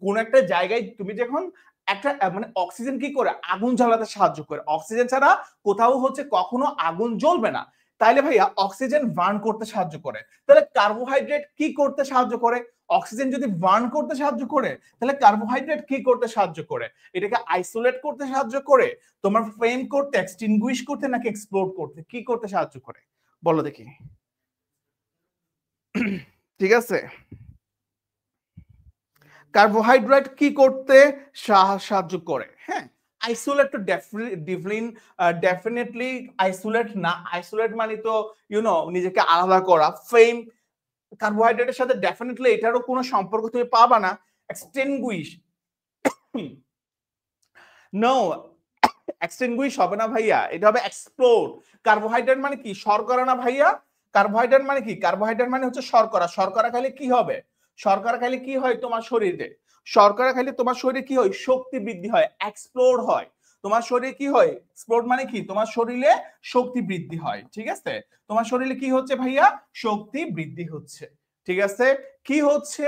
কোন একটা জায়গায় তুমি যখন একটা মানে অক্সিজেন কি করে? আগুন জ্বালাতে সাহায্য করে। অক্সিজেন ছাড়া কোথাও হচ্ছে কখনো আগুন জ্বলবে না। তাইলে ভাইয়া অক্সিজেন বার্ন করতে সাহায্য করে। তাহলে কার্বোহাইড্রেট কি করতে সাহায্য করে? অক্সিজেন যদি বার্ন করতে সাহায্য করে, তাহলে কার্বোহাইড্রেট কি করতে সাহায্য করে? এটাকে আইসোলেট করতে সাহায্য করে, তোমার ফ্লেম করতে, এক্সটিংগুইশ করতে নাকি এক্সপ্লোড করতে, কি করতে সাহায্য করে বলো দেখি। ঠিক আছে, কার্বোহাইড্রেট কি করতে সাহায্য করে? হ্যাঁ, আইসোলেট তো ডেফিনেটলি আইসোলেট না। আইসোলেট মানে তো নিজেকে আলাদা করা। ফ্লেম কার্বোহাইড্রেটের সাথে ডেফিনেটলি এটারও কোনো সম্পর্ক তুমি পাবা না। এক্সটিংগুইশ, নো, এক্সটিংগুইশ হবে না ভাইয়া, এটা হবে এক্সপ্লোড। কার্বোহাইড্রেট মানে কি? শর্করা না ভাইয়া? কার্বোহাইড্রেট মানে কি? কার্বোহাইড্রেট মানে হচ্ছে শর্করা। শর্করা খাইলে কি হবে? শর্করা খাইলে কি হয় তোমার শরীরে? শর্করা খাইলে তোমার শরীরে কি হয়? শক্তি বৃদ্ধি হয়, এক্সপ্লোড হয়। তোমার শরীরে কি হয়? এক্সপ্লোড মানে কি? তোমার শরীরে শক্তি বৃদ্ধি হয়, ঠিক আছে। তোমার শরীরে কি হচ্ছে ভাইয়া? শক্তি বৃদ্ধি হচ্ছে, ঠিক আছে। কি হচ্ছে?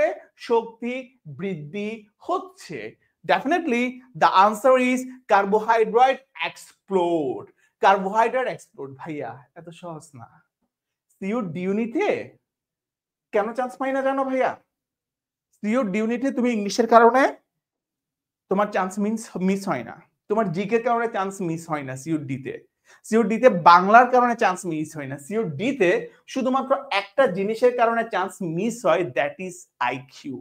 শক্তি বৃদ্ধি হচ্ছে। Definitely the answer is carbohydrate explode. Carbohydrate explode ভাইয়া, এত সহজ না। সিইউ ডিউনিতে কেন চান্স পাই না জানো ভাইয়া? সিইউ ডিউনিতে তুমি ইংলিশের কারণে তোমার চান্স মিস হয় না, তোমার জিকে এর কারণে চান্স মিস হয় না। সিইউ ডিতে, সিইউ ডিতে বাংলার কারণে চান্স মিস হয় না। সিইউ ডিতে শুধুমাত্র একটা জিনিসের কারণে চান্স মিস হয়, দ্যাট ইজ আইকিউ।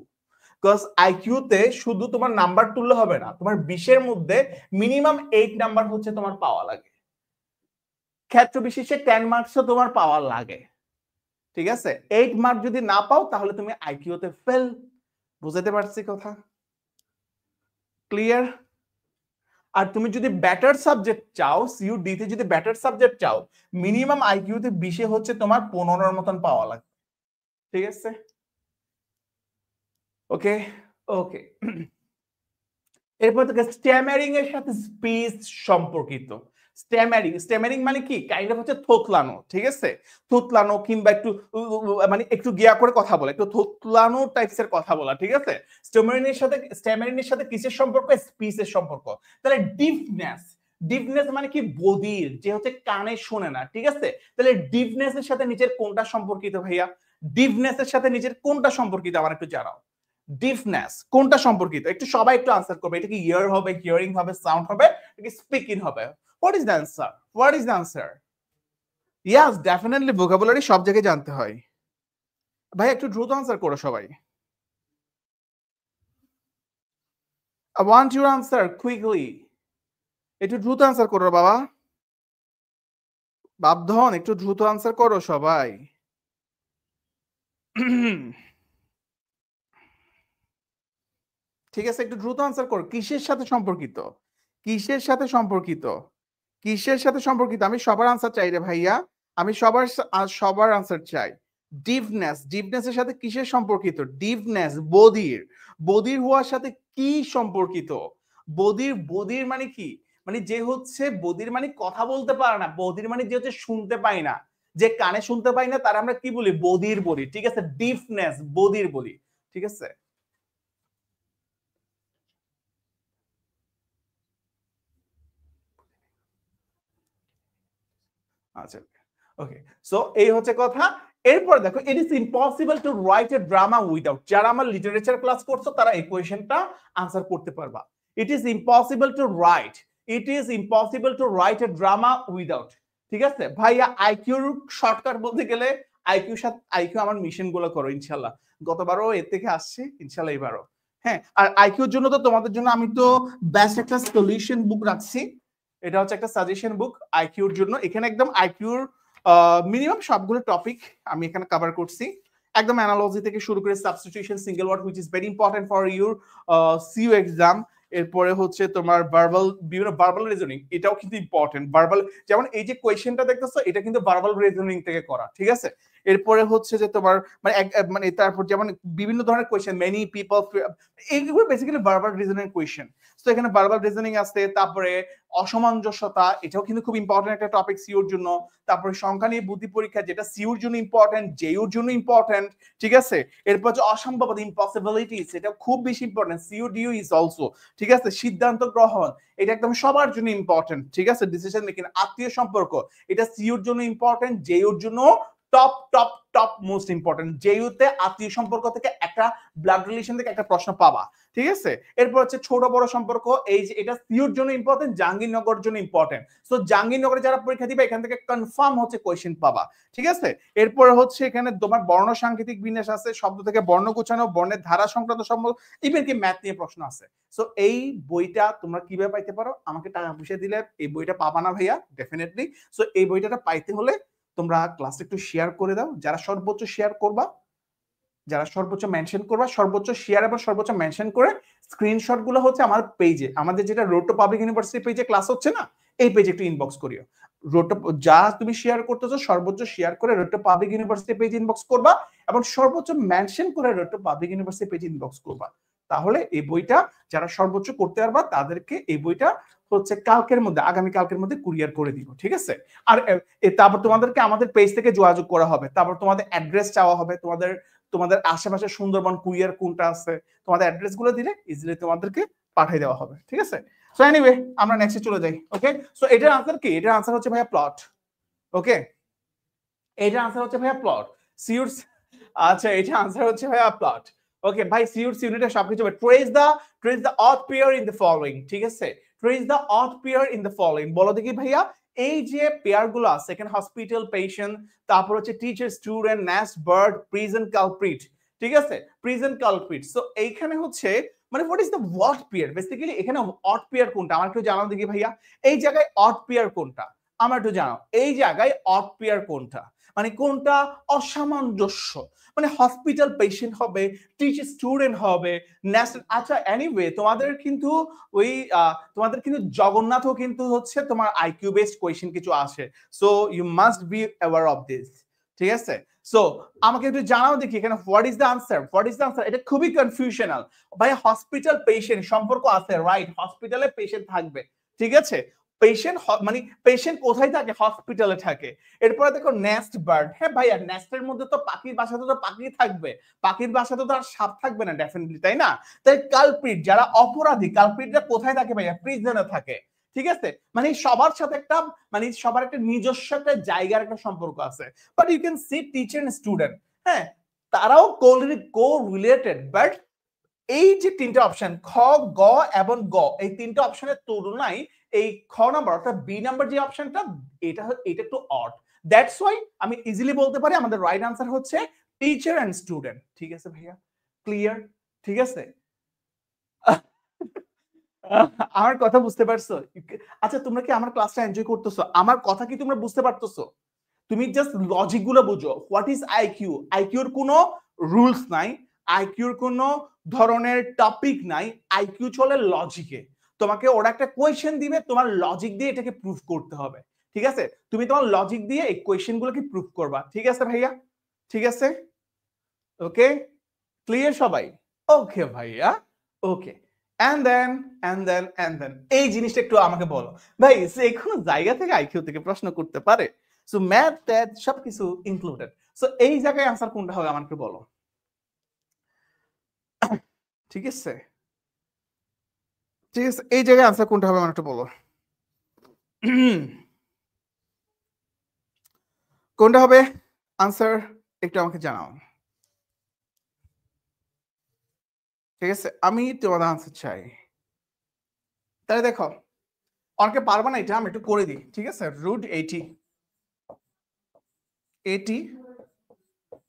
বিকজ আইকিউতে শুধু তোমার নাম্বার তুললে হবে না, তোমার 20-এর মধ্যে মিনিমাম 8 নাম্বার হচ্ছে তোমার পাওয়া লাগে। ক্ষেত্র বিশেষে 10 মার্কসও তোমার পাওয়া লাগে, ঠিক আছে। 8 মার্ক যদি না পাও তাহলে তুমি আইকিউতে ফেল। বুঝতে পারছি কথা? ক্লিয়ার? আর তুমি যদি বেটার সাবজেক্ট চাও, সিইউ ডি তে যদি বেটার সাবজেক্ট চাও, মিনিমাম আইকিউতে 20-এ হচ্ছে তোমার 15-এর মতন পাওয়া লাগে, ঠিক আছে। ওকে ওকে। এরপর থেকে স্ট্যামারিং এর সাথে স্পিচ সম্পর্কিত। স্ট্যামারিং মানে কি? কাইন্ড অফ হচ্ছে থতলানো, ঠিক আছে। থতলানো কিংবা একটু মানে একটু গিয়া করে কথা বলা, একটু থতলানো টাইপস এর কথা বলা, ঠিক আছে। স্ট্যামারিং এর সাথে কিসের সম্পর্ক? স্পিচের সম্পর্ক। তাহলে ডিফনেস মানে কি? বধির, যে হচ্ছে কানে শোনে না, ঠিক আছে। তাহলে ডিফনেস এর সাথে নিচের কোনটা সম্পর্কিত ভাইয়া? ডিফনেস এর সাথে নিচের কোনটা সম্পর্কিত আমার একটু জানাও। ডিফনেস কোনটা সম্পর্কিত? একটু সবাই একটু আনসার করবে। এটা কি ইয়ার হবে, হিয়ারিং হবে, সাউন্ড হবে, নাকি স্পিকিং হবে? What is the answer? What is the answer? Yes, definitely vocabulary সব জায়গায় জানতে হয়। ভাই একটু দ্রুত আনসার করো সবাই। I want your answer quickly. একটু দ্রুত আনসার করো বাবা। বাবধন একটু দ্রুত আনসার করো সবাই। ঠিক আছে, একটু দ্রুত আনসার করো। কিসের সাথে সম্পর্কিত? কিসের সাথে সম্পর্কিত? কিসের সাথে সম্পর্কিত? আমি সবার আনসার চাই রে ভাইয়া, আমি সবার আনসার চাই। ডিপনেসের সাথে কিসের সম্পর্কিত? ডিপনেস বদির হওয়ার সাথে কি সম্পর্কিত? বদির মানে কি? মানে যে হচ্ছে বদির মানে কথা বলতে পারে না, বদির মানে যে হচ্ছে শুনতে পায় না, যে কানে শুনতে পায় না, তার আমরা কি বলি? বদির বলি। ঠিক আছে, ডিফনেস বদির বলি। ঠিক আছে, আচ্ছা ওকে। সো এই হচ্ছে কথা। এরপর দেখো, it is impossible to write a drama without. যারা আমার লিটারেচার ক্লাস করছো তারা এই কোয়েশ্চেনটা আনসার করতে পারবা। It is impossible to write a drama without. ঠিক আছে ভাইয়া, আইকিউর শর্টকাট বলতে গেলে আইকিউ আমার মিশন গুলো করো ইনশাল্লাহ। গতবারও এর থেকে আসছে, ইনশাল্লাহ এবারও। হ্যাঁ, আর আইকিউর জন্য তো তোমাদের জন্য আমি তো বেস্ট একটা সলিউশন বুক রাখছি। এটা হচ্ছে একটা সাজেশন বুক আইকিউর জন্য। এখানে একদম আইকিউর মিনিমাম সবগুলো টপিক আমি এখানে কভার করছি, একদম অ্যানালজি থেকে শুরু করে substitution, single word which is very important for your CU exam. এরপরে হচ্ছে তোমার বিভিন্ন ভার্বাল রিজনিং, এটাও কিন্তু ইম্পর্টেন্ট। ভার্বাল, যেমন এই যে কোয়েশ্চেনটা দেখতেছো, এটা কিন্তু ভার্বাল রিজনিং থেকে করা। ঠিক আছে, এরপরে হচ্ছে যে তোমার মানে তারপর যেমন বিভিন্ন ধরনের কোয়েশ্চেন, মেনি পিপল, এইগুলো বেসিক্যালি ভার্বাল রিজনিং কোয়েশ্চেন। তো এখানে ভার্বাল রিজনিং আছে, তারপরে অসামঞ্জস্যতা, এটাও কিন্তু খুব ইম্পর্টেন্ট একটা টপিক সিইউর জন্য। তারপরে সংখ্যা নিয়ে বুদ্ধি পরীক্ষা, যেটা সিইউর জন্য ইম্পর্টেন্ট, জেইউর জন্য ইম্পর্টেন্ট। ঠিক আছে, এরপর যে অসম্ভবতা, ইম্পসিবিলিটিস, এটা খুব বেশি important, CU DU is also. ঠিক আছে, সিদ্ধান্ত গ্রহণ, এটা একদম সবার জন্য ইম্পর্টেন্ট। ঠিক আছে, ডিসিশন মেকিং, আত্মীয় সম্পর্ক, এটা সিইউর জন্য ইম্পর্টেন্ট, জেইউর জন্য top top top most important. জেইউতে আত্মীয় সম্পর্ক থেকে একটা ব্লাড রিলেশন থেকে একটা প্রশ্ন পাবা। ঠিক আছে, এরপর হচ্ছে ছোট বড় সম্পর্ক, এই যে এটা সিইউর জন্য ইম্পর্টেন্ট, জাহাঙ্গীরনগরের জন্য ইম্পর্টেন্ট। সো জাহাঙ্গীরনগরে যারা পরীক্ষা দিবে এখান থেকে কনফার্ম হচ্ছে কোয়েশ্চেন পাবা। ঠিক আছে, এরপরে হচ্ছে এখানে তোমার বর্ণ সাংকেতিক বিন্যাস আছে, শব্দ থেকে বর্ণ গোছানো, বর্ণের ধারা সংক্রান্ত সম্বন্ধ, ইভেন কি ম্যাথ নিয়ে প্রশ্ন আছে। সো এই বইটা তোমরা কিভাবে পাইতে পারো? আমাকে টাকা পয়সা দিলে এই বইটা পাবা না ভাইয়া, ডেফিনেটলি। সো এই বইটা পাইতে হলে তোমরা ক্লাসে একটু শেয়ার করে দাও। যারা সর্বোচ্চ শেয়ার করবা, যারা সর্বোচ্চ মেনশন করবা, সর্বোচ্চ শেয়ার এবং সর্বোচ্চ মেনশন করে স্ক্রিনশট গুলো হচ্ছে আমার পেজে, আমাদের যেটা রোড টু পাবলিক ইউনিভার্সিটি পেজে ক্লাস হচ্ছে না, এই পেজে একটু ইনবক্স করিও। রোড যা তুমি শেয়ার করতেছো সর্বোচ্চ শেয়ার করে road to public university page inbox করবা, এবং সর্বোচ্চ মেনশন করে road to public university page inbox করবা। তাহলে এই বইটা যারা সর্বোচ্চ করতে পারবা তাদেরকে এই বইটা হচ্ছে কালকের মধ্যে, আগামী কালকের মধ্যে কুরিয়ার করে দিব। ঠিক আছে, আর তারপর তোমাদেরকে আমাদের পেজ থেকে যোগাযোগ করা হবে, তারপর তোমাদের অ্যাড্রেস চাওয়া হবে, তোমাদের আশেপাশে সুন্দরবন কুরিয়ার কোনটা আছে, তোমাদের অ্যাড্রেস গুলো দিলে ইজিলি তোমাদেরকে পাঠিয়ে দেওয়া হবে। ঠিক আছে, সো এনিওয়ে আমরা নেক্সটে চলে যাই। ওকে, সো এটার আনসার কি? এটার আনসার হচ্ছে ভাইয়া প্লট। ওকে, এটার আনসার হচ্ছে ভাইয়া প্লট। সিউর, আচ্ছা এটা আনসার হচ্ছে ভাইয়া প্লট। ওকে ভাই, সিউর ইউনিটে সবকিছু হবে। Trace the odd pair in the following. ঠিক আছে, trace the odd pair in the following, বলো দেখি ভাইয়া। এই যে পেয়ার গুলো আছে এখানে, হসপিটাল পেশেন্ট, তারপর হচ্ছে teacher student, nest bird, prison culprit. ঠিক আছে, প্রিজন কালপ্রিট। সো এইখানে হচ্ছে মানে what is the odd pair? Basically এখানে অড পেয়ার কোনটা আমার একটু জানাও দেখি ভাইয়া। এই জায়গায় অড পেয়ার কোনটা আমার একটু জানাও। এই জায়গায় অড পেয়ার কোনটা, মানে কোনটা অসামঞ্জস্য? মানে হসপিটাল পেশেন্ট হবে, টিচার স্টুডেন্ট হবে, ন্যাশনাল। আচ্ছা এনিওয়ে, তোমাদের কিন্তু ওই তোমাদের কিন্তু জগন্নাথও কিন্তু হচ্ছে তোমার আইকিউ বেসড কোয়েশ্চেন কিছু আসে। So you must be aware of this. ঠিক আছে, সো আমাকে একটু জানাও দেখি এখানে what is the answer, what is the answer. এটা খুবই কনফিউশনাল ভাই। হসপিটাল পেশেন্ট সম্পর্ক আছে, রাইট, হসপিটালে পেশেন্ট থাকবে। ঠিক আছে, পেশেন্ট মানে পেশেন্ট কোথায় থাকে? হসপিটালে থাকে। এরপরে দেখো নেস্ট বার্ড। হ্যাঁ ভাইয়া, নেস্টের মধ্যে তো পাখির বাসাতে তো পাখি থাকবে, পাখির বাসাতে তো আর সাপ থাকবে না ডেফিনেটলি, তাই না? তাই কালপ্রিট, যারা অপরাধী, কালপ্রিটরা কোথায় থাকে ভাইয়া? প্রিজনে থাকে। ঠিক আছে, মানে সবার সাথে একটা মানে সবার একটা নিজস্ব একটা জায়গার একটা সম্পর্ক আছে। But you can see teacher and student, হ্যাঁ তারাও কো রিলেটেড। বাট এই যে তিনটা অপশন খ, গ এবং গ, এই তিনটা অপশনের তুলনায় এই খ নাম্বার অর্থাৎ বি নাম্বার যে অপশনটা, এটা একটু অড। দ্যাটস ওয়াই আমি ইজিলি বলতে পারি আমাদের রাইট আনসার হচ্ছে টিচার এন্ড স্টুডেন্ট। ঠিক আছে ভাইয়া, ক্লিয়ার? ঠিক আছে, আমার কথা বুঝতে পারছো? আচ্ছা তোমরা কি আমার ক্লাসটা এনজয় করতেছো? আমার কথা কি তোমরা বুঝতে পারতেছো? তুমি জাস্ট লজিক গুলো বুঝো। What is IQ? আইকিউর কোনো রুলস নাই, আইকিউর কোনো ধরনের টপিক নাই, আইকিউ চলে লজিকে। তোমাকে ওরা একটা কোয়েশ্চেন দিবে, তোমার লজিক দিয়ে এটাকে প্রুফ করতে হবে। ঠিক আছে, তুমি তোমার লজিক দিয়ে এই কোয়েশ্চেন গুলোকে প্রুফ করবা। ঠিক আছে ভাইয়া, ঠিক আছে, ওকে, ক্লিয়ার সবাই? ওকে ভাইয়া, ওকে। এন্ড দেন এই জিনিসটা একটু আমাকে বলো ভাই, যে কোনো জায়গা থেকে আইকিউ থেকে প্রশ্ন করতে পারে, সো ম্যাথ ট্যাথ সবকিছু ইনক্লুডেড, সো এই জায়গায় আনসার কোনটা হবে আমাকে বলো। ঠিক আছে, ঠিক আছে, এই জায়গায় আনসার কোনটা হবে আমাকে একটু বলো। কোনটা হবে আনসার একটু আমাকে জানাও। ঠিক আছে, আমি তোমাদের আনসার চাই। তাহলে দেখো, অনেকে পারবা না এটা, আমি একটু করে দিই। ঠিক আছে, রুট 80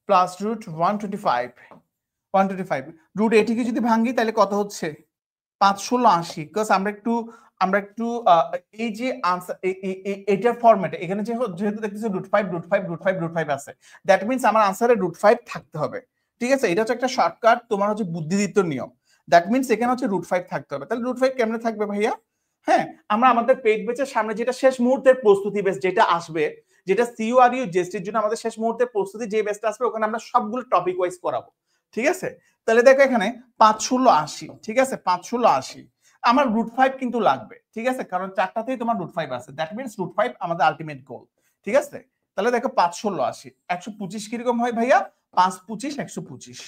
প্লাস রুট 125 রুট 80 কে যদি ভাঙি তাহলে কত হচ্ছে? 5 16 80। বিকজ আমরা একটু এই যে আনসার এটার ফরম্যাটে এখানে যেহেতু দেখতেছি √5 আছে, দ্যাট মিন্স আমার আনসারে √5 থাকতে হবে। ঠিক আছে, এটা হচ্ছে একটা শর্টকাট, তোমার হচ্ছে বুদ্ধিদীপ্তর নিয়ম। দ্যাট মিন্স এখানে হচ্ছে √5 থাকতে হবে। তাহলে √5 কেমনে থাকবে ভাইয়া? হ্যাঁ, আমরা আমাদের পেইড ব্যাচের সামনে যেটা শেষ মুহূর্তের প্রস্তুতি ব্যাচ যেটা আসবে, যেটা সিইউ জেএসটির জন্য আমাদের শেষ মুহূর্তের প্রস্তুতি যে ব্যাচটা আসবে, ওখানে আমরা সবগুলো টপিক ওয়াইজ করাবো। ঠিক আছে, তাহলে দেখো এখানে 5 16 80। ঠিক আছে, 5 16 80 আমার √5 কিন্তু লাগবে। ঠিক আছে, কারণ চারটাতেই তোমার √5 আছে, দ্যাট মিন্স √5 আমাদের আলটিমেট গোল। ঠিক আছে, তাহলে দেখো 5 16 80 125 কিরকম হয় ভাইয়া? 5 25 125।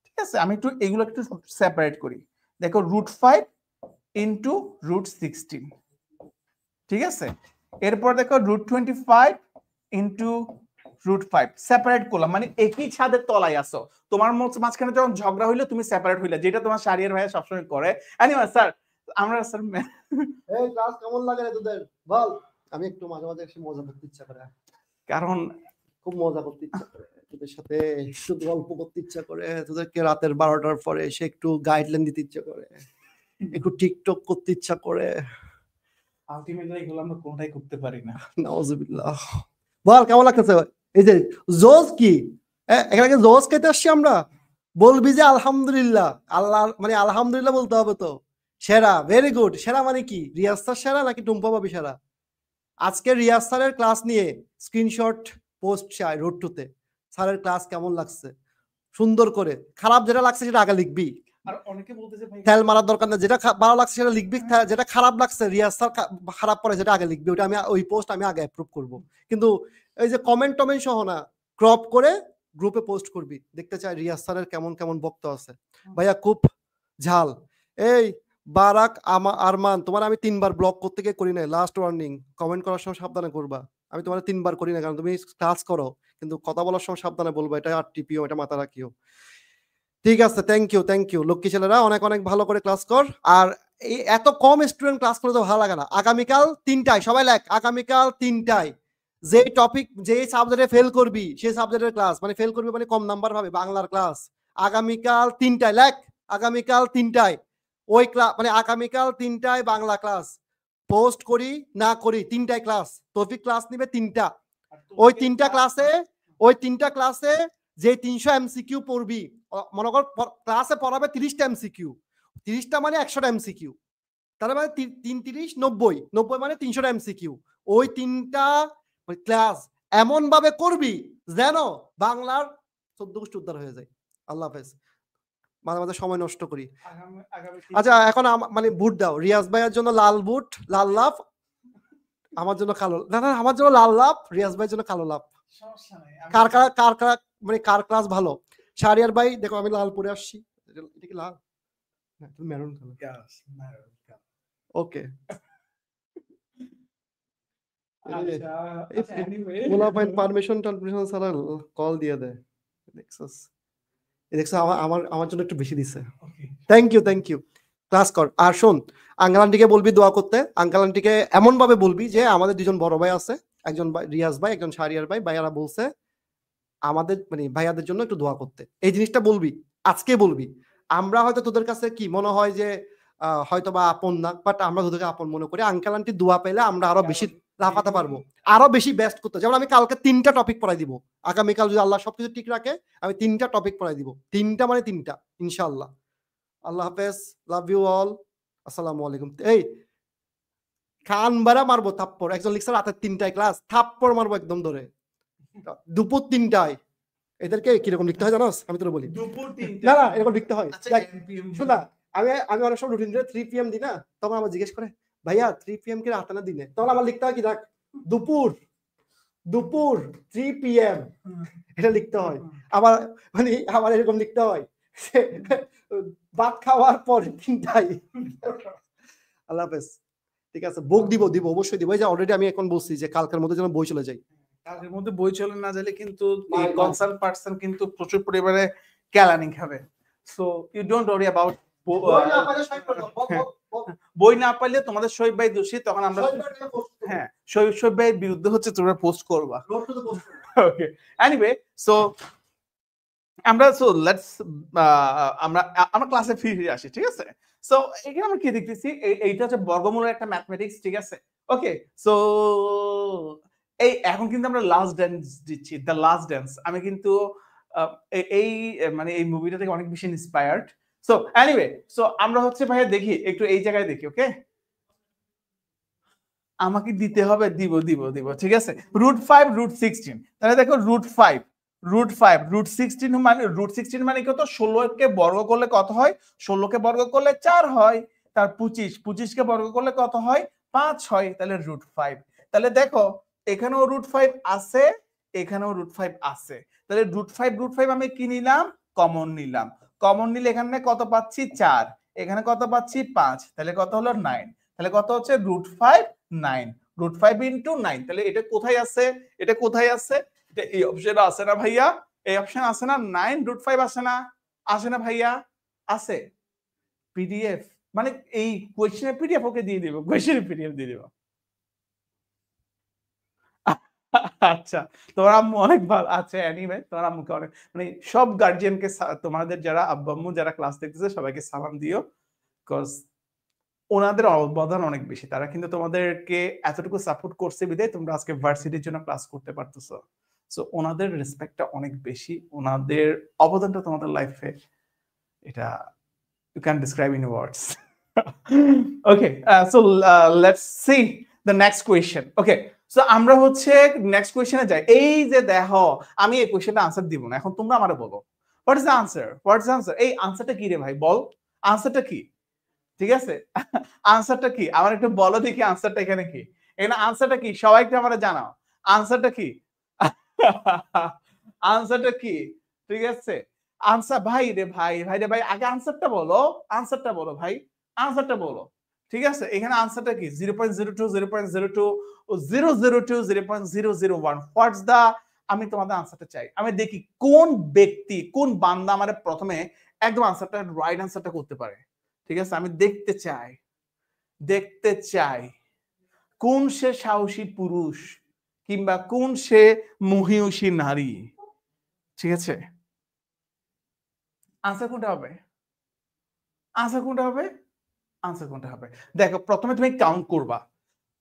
ঠিক আছে, আমি একটু এগুলো একটু সেপারেট করি। দেখো √5 ইন্টু √16। ঠিক আছে, এরপর দেখো √25 ইন্টু √5 সেপারেট করলাম, মানে একই ছাদের তলায় আসো। তোমার মাঝখানে যখন ঝগড়া হইলো তুমি সেপারেট হইলা, যেটা তোমার শারিয়ার ভাইয়া সবসময় করে। এনিওয়ে স্যার, আমরা স্যার এই ক্লাস কেমন লাগে রে তোদের বল? আমি একটু মাঝে মাঝে এসে মজা করতে ইচ্ছা করে, কারণ খুব মজা করতে ইচ্ছা করে, তোদের সাথে একটু গল্প করতে ইচ্ছা করে, তোদেরকে রাতের 12টার পরে এসে একটু গাইডলাইন দিতে ইচ্ছা করে, একটু টিকটক করতে ইচ্ছা করে। আলটিমেটলি এগুলো আমরা কোনটাই করতে পারি না। নাউজুবিল্লাহ। বল কেমন লাগতেছে? এই যে জোজ কি, এখানে জোজ খেতে আসছি আমরা, বলবি যে আলহামদুলিল্লাহ। আল্লাহ মানে আলহামদুলিল্লাহ বলতে হবে তো। সেরা, ভেরি গুড। সেরা মানে কি? রিয়াজ স্যার সেরা নাকি টুম্পা ভাবি সেরা? আজকে রিয়াজ স্যারের ক্লাস নিয়ে স্ক্রিনশট পোস্ট চাই রোড টুতে। স্যারের ক্লাস কেমন লাগছে সুন্দর করে, খারাপ যেটা লাগছে সেটা আগে লিখবি, আর অনেকে বলতেছে ভাই তেল মারার দরকার না, যেটা ভালো লাগছে সেটা লিখবি, যেটা খারাপ লাগছে রিয়াজ স্যার খারাপ পড়ে সেটা আগে লিখবি, ওটা আমি ওই পোস্ট আমি আগে অ্যাপ্রুভ করব। কিন্তু এই যে কমেন্ট টমেন্ট সহ না, ক্রপ করে গ্রুপে পোস্ট করবি, দেখতে চাই রিয়াজ স্যারের কেমন কেমন বক্তব্য আছে। ভাইয়া খুব ঝাল। এই বারাক আরমান, তোমার আমি 3বার ব্লক করতে গিয়ে করি না, লাস্ট ওয়ার্নিং, কমেন্ট করার সময় সাবধানে করবা। আমি তোমার 3বার করি না, কারণ তুমি ক্লাস করো, কিন্তু কথা বলার সময় সাবধানে বলবো, এটা আর টিপিও, এটা মাথা রাখিও। ঠিক আছে, থ্যাংক ইউ লক্ষ্মী ছেলেরা, অনেক অনেক ভালো করে ক্লাস কর। আর এই এত কম স্টুডেন্ট ক্লাস করে তো ভালো লাগে না। আগামীকাল 3টায় সবাই লেখ, আগামীকাল 3টায় যে টপিক যে সাবজেক্টে ফেল করবি সেই সাবজেক্টের ক্লাস, মানে ফেল করবি মানে কম নাম্বার পাবে, বাংলার ক্লাস আগামীকাল 3টায় লেখ। আগামীকাল 3টায় ওই ক্লাস, মানে আগামীকাল 3টায় বাংলা ক্লাস পোস্ট করি না করি 3টায় ক্লাস, টপিক ক্লাস নিবে 3টা। ওই 3টা ক্লাসে যে 300 এমসিকিউ পড়বি, মনে কর ক্লাসে পড়াবে 30টা এমসিকিউ, 30টা মানে 100টা এমসিকিউ, তার মানে 3 30 90 মানে 300টা এমসিকিউ। ওই 3টা ক্লাস এমন ভাবে করবি যেন বাংলার 14 গোষ্ঠী উদ্ধার হয়ে যায়। আল্লাহ হাফেজ। মাঝে মাঝে সময় নষ্ট করি। আচ্ছা এখন মানে বুট দাও, রিয়াজ ভাইয়ের জন্য লাল বুট, লাল লাভ, আমার জন্য কালো, না না আমার জন্য লাল লাভ, রিয়াজ ভাইয়ের জন্য কালো লাভ। সমস্যা নাই, কার মানে কার ক্লাস ভালো? শাহরিয়ার ভাই দেখো আমি লাল পরে আসছি, এটা কি লাল? না তুমি মেরুন কালার। ওকে, পারমিশন ছাড়া কল দিয়ে দেয়, দেখছস? আমার জন্য একটু বেশি দিছে। থ্যাংক ইউ ক্লাস কর। আর শোন, আঙ্কেল আন্টিকে বলবি দোয়া করতে, আঙ্কেল আন্টিকে এমন ভাবে বলবি যে আমাদের 2জন বড় ভাই আছে, একজন রিয়াজ ভাই, একজন শাহরিয়ার ভাই, ভাইয়ারা বলছে আমাদের মানে ভাইয়াদের জন্য একটু দোয়া করতে, এই জিনিসটা বলবি, আজকে বলবি। আমরা হয়তো তোদের কাছে কি মনে হয় যে হয়তো বা আপন না, বাট আমরা তোদেরকে আপন মনে করি। আঙ্কেল আন্টি দোয়া পেলে আমরা আরো বেশি লাফাতে পারবো, আরো বেশি বেস্ট করতে। যেমন আমি কালকে 3টা টপিক পড়াই দিব, আগামীকাল যদি আল্লাহ সবকিছু ঠিক রাখে আমি 3টা টপিক পড়াই দিব, 3টা মানে 3টা ইনশাআল্লাহ। আল্লাহ হাফেজ, লাভ ইউ অল, আসসালামু আলাইকুম। এই কান বাড়া মারবো থাপ্পড়, একজন লিখছে রাতের 3টায় ক্লাস, থাপ্পড় মারবো একদম ধরে, দুপুর 3টায় এদেরকে কিরকম লিখতে হয় জানোস? আমি তোর বলি। দুপুর 3টা। না এরকম লিখতে হয়। আচ্ছা দেখ, NPM শোন না, আমি অনেক সময় রুটিন 3 PM দিই না, তখন আমার জিজ্ঞেস করে ভাইয়া 3 PM কি রাতে না দিনে? তখন আমার লিখতে হয় কি, দেখ দুপুর 3 PM এটা লিখতে হয়। আবার মানে আমার এরকম লিখতে হয় ভাত খাওয়ার পর 3টায়। আল্লাহ হাফেজ। ঠিক আছে, বুক দিব অবশ্যই দিব। এই যে অলরেডি আমি এখন বলছি যে কালকের মধ্যে যেন বই চলে যায়। কালকের মধ্যে বই চলে না গেলে কিন্তু এই My God. কনসার্ন পারসন কিন্তু প্রচুর পরিমাণে কেলানি খাবে। So you don't worry about বই না পাইলে সই করে দাও। বল। বই না পাইলে তোমাদের শহীদ ভাই দোষী, তখন আমরা সই করে দিলে post করবো। হ্যাঁ শহীদ ভাইয়ের বিরুদ্ধে হচ্ছে তোমরা পোস্ট করবা। Note to the post করবো। ওকে এনিওয়ে সো আমরা লেটস আমরা ক্লাসে ফিরে আসি, ঠিক আছে? সো এখানে আমরা কি দেখতেছি, এইটা হচ্ছে বর্গমূলের একটা ম্যাথমেটিক্স, ঠিক আছে? ওকে সো এই এখন কিন্তু আমরা লাস্ট ড্যান্স দিচ্ছি, দ্য লাস্ট ড্যান্স। আমি কিন্তু এই মানে এই মুভিটা থেকে অনেক বেশি ইন্সপায়ার্ড। সো এনিওয়ে সো আমরা হচ্ছে ভাইয়া দেখি একটু এই জায়গায় দেখি। ওকে আমাকে দিতে হবে, দিব ঠিক আছে। √5 √16, তাহলে দেখো √5 মানে √16 মানে কত? 16 কে বর্গ করলে কত হয়? 16 কে বর্গ করলে 4 হয়। তার 25 কে বর্গ করলে কত হয়? 5 হয়। তাহলে √5। তাহলে দেখো এখানেও √5 আছে, এখানেও √5 আছে। তাহলে √5 আমি কি নিলাম? কমন নিলাম। কমন নিলে এখানে কত পাচ্ছি? 4। এখানে কত পাচ্ছি? 5। তাহলে কত হলো? 9। তাহলে কত হচ্ছে? √5 9। √5 × 9। তাহলে এটা কোথায় আছে? এটা কোথায় আছে? এটা এই অপশনে আছে না ভাইয়া? এই অপশন আছে না? 9 √5 আছে না? আসে না ভাইয়া? আছে। পিডিএফ মানে এই কোশ্চেনের পিডিএফ ওকে দিয়ে দিব, কোশ্চেনের পিডিএফ দিয়ে দিব। আচ্ছা তোমার আম্মু অনেক ভালো। আচ্ছা এনিওয়ে তোমার আম্মুকে অনেক মানে সব গার্জিয়ানকে তোমাদের যারা আব্বু আম্মু যারা ক্লাস দেখতেছে সবাইকে সালাম দিও, বিকজ ওনাদের অবদান অনেক বেশি। তারা কিন্তু তোমাদেরকে এতটুকু সাপোর্ট করছে বিধায় তোমরা আজকে ভার্সিটির জন্য ক্লাস করতে পারতেছো। সো ওনাদের রেসপেক্টটা অনেক বেশি, ওনাদের অবদানটা তোমাদের লাইফে এটা you can't describe in words. Okay, so let's see the next question. Okay, so আমরা হচ্ছে নেক্সট কোয়েশ্চেনে যাই। এই যে দেখো আমি এই কোয়েশ্চেনটা আনসার দিব না, এখন তোমরা আমারে বলো what is the answer, what is the answer? এই আনসারটা কি রে ভাই, বল আনসারটা কি? ঠিক আছে আনসারটা কি আমার একটু বলো দেখি, আনসারটা এখানে কি? এখানে আনসারটা কি সবাই একটু আমারে জানাও, আনসারটা কি? আনসারটা কি? ঠিক আছে আনসার ভাই রে ভাই আগে আনসারটা বলো, আনসারটা বলো ভাই, আনসারটা বলো। ঠিক আছে এখানে আনসারটা কি? 0.02 0.02 002 0.001 হোয়াটস দা, আমি তোমাদের আনসারটা চাই। আমি দেখি কোন ব্যক্তি কোন বান্দা আমারে প্রথমে একদম আনসারটা রাইট আনসারটা করতে পারে। ঠিক আছে আমি দেখতে চাই কোন সে সাহসী পুরুষ কিংবা কোন সে মহিষী নারী। ঠিক আছে আনসার কোনটা হবে? আনসার কোনটা হবে? আনসার কোনটা হবে? দেখো প্রথমে তুমি কাউন্ট করবা,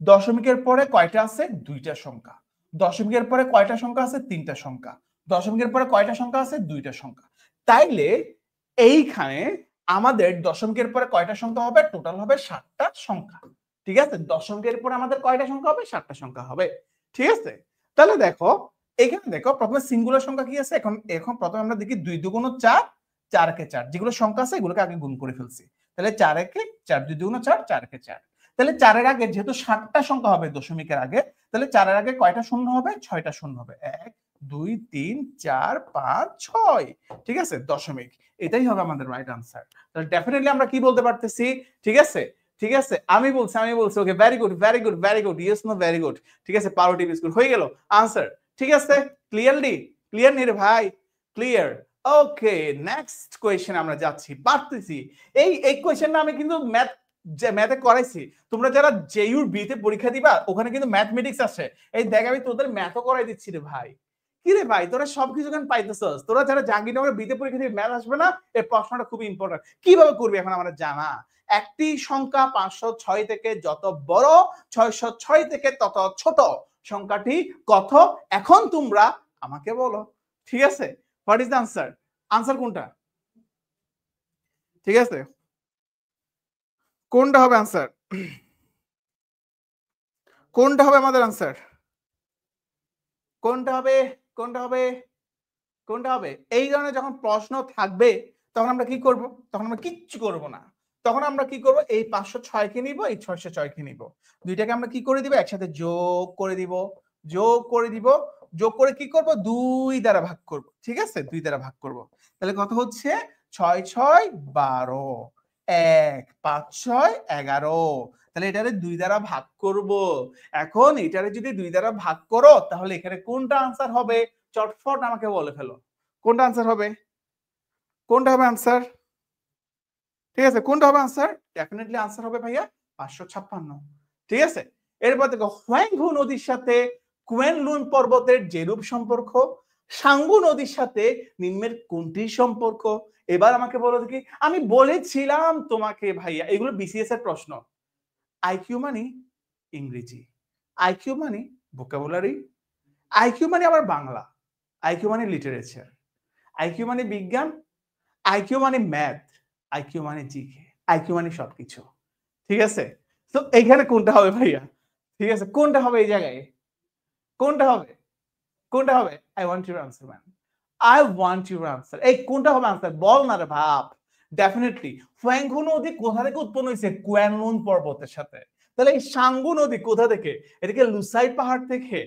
দশমিকের পরে কয়টা আছে? 2টা সংখ্যা। দশমিকের পরে কয়টা সংখ্যা আছে? 3টা সংখ্যা। দশমিকের পরে কয়টা সংখ্যা আছে? 2টা সংখ্যা। তাইলে এইখানে আমাদের দশমিকের পরে কয়টা সংখ্যা হবে? টোটাল হবে 7টা সংখ্যা। ঠিক আছে দশমিকের পরে আমাদের কয়টা সংখ্যা হবে? 7টা সংখ্যা হবে। ঠিক আছে তাহলে দেখো এখানে দেখো প্রথমে সিঙ্গুলার সংখ্যা কি আছে? এখন প্রথমে আমরা দেখি 2 × 4 4 × 4 যেগুলো সংখ্যা আছে এগুলোকে আগে গুণ করে ফেলছি। তাহলে 4 × 4 2 × 4 4 × 4। তাহলে 4 এর আগে যেহেতু 7টা সংখ্যা হবে দশমিকের আগে, তাহলে 4 এর আগে কয়টা শূন্য হবে? 6টা শূন্য হবে। 1 2 3 4 5 6। ঠিক আছে দশমিক, এটাই হবে আমাদের রাইট আনসার। তাহলে ডেফিনেটলি আমরা কি বলতে পারতেছি? ঠিক আছে আমি বলছি okay very good yes no very good. ঠিক আছে পাউরুটি বিস্কুট হয়ে গেল আনসার। ঠিক আছে ক্লিয়ার নি রে ভাই? ক্লিয়ার। ওকে নেক্সট কোয়েশ্চেন আমরা যাচ্ছি, পারতেছি। এই কোয়েশ্চেনটা আমি কিন্তু ম্যাথে করাইছি। তোমরা যারা জেইউর বি তে পরীক্ষা দিবা ওখানে কিন্তু ম্যাথমেটিক্স আছে। এই দেখ আমি তোদের ম্যাথও করাই দিচ্ছি রে ভাই। কি রে ভাই তোরা সবকিছু কেন পাইতেছস? তোরা যারা জাহাঙ্গীরনগরে বিতে পরীক্ষা দিবি ম্যাথ আসবে না? এই প্রশ্নটা খুব ইম্পর্টেন্ট। কিভাবে করবি এখন আমরা জানা। একটি সংখ্যা 506 থেকে যত বড়, 606 থেকে তত ছোট সংখ্যাটি কত? এখন তোমরা আমাকে বলো। ঠিক আছে what is the answer? Answer কোনটা? ঠিক আছে কোনটা হবে আনসার? কোনটা হবে আমাদের আনসার? কোনটা হবে? কোনটা হবে? এই ধরনের যখন প্রশ্ন থাকবে তখন আমরা কি করব? তখন আমরা কিচ্ছু করব না। তখন আমরা কি করব? এই 506 কে নিব, এই 606 কে নিব। দুইটাকে আমরা কি করে দিব? একসাথে যোগ করে দিব। যোগ করে দিব। যোগ করে কি করব? 2 দ্বারা ভাগ করব। ঠিক আছে? 2 দ্বারা ভাগ করব। তাহলে কত হচ্ছে? 6 6 12 1 5 6 11। তাহলে এটারে 2 দ্বারা ভাগ করব। এখন এটারে যদি 2 দ্বারা ভাগ করো তাহলে এখানে কোনটা आंसर হবে? চটফট আমাকে বলে ফেলো। কোনটা आंसर হবে? কোনটা হবে आंसर? ঠিক আছে, কোনটা হবে आंसर? ডেফিনেটলি आंसर হবে ভাইয়া 556। ঠিক আছে, এরপর দেখো হোয়াংহু নদীর সাথে কুয়েনলুন পর্বতের যেরূপ সম্পর্ক, সাঙ্গু নদীর সাথে নিম্নের কোনটির সম্পর্ক? এবার আমাকে বলো দেখি। আমি বলেছিলাম তোমাকে ভাইয়া এগুলো বিসিএস এর প্রশ্ন। আইকিউ মানে ইংরেজি, আইকিউ মানে ভোকাবুলারি, আইকিউ মানে আবার বাংলা, আইকিউ মানে লিটারেচার, আইকিউ মানে বিজ্ঞান, আইকিউ মানে ম্যাথ, আইকিউ মানে জিকে, আইকিউ মানে সবকিছু। ঠিক আছে, তো এইখানে কোনটা হবে ভাইয়া? ঠিক আছে, কোনটা হবে এই জায়গায়? কোনটা হবে? কোনটা হবে? I want your answer man, I want your answer. এই কোনটা হবে আনসার? বল না রে ভাব। ডেফিনেটলি হোয়াংহু নদী কোথা থেকে উৎপন্ন হয়েছে? কুয়ানলুন পর্বতের সাথে। তাহলে এই সাঙ্গু নদী কোথা থেকে? এটাকে লুসাই পাহাড় থেকে,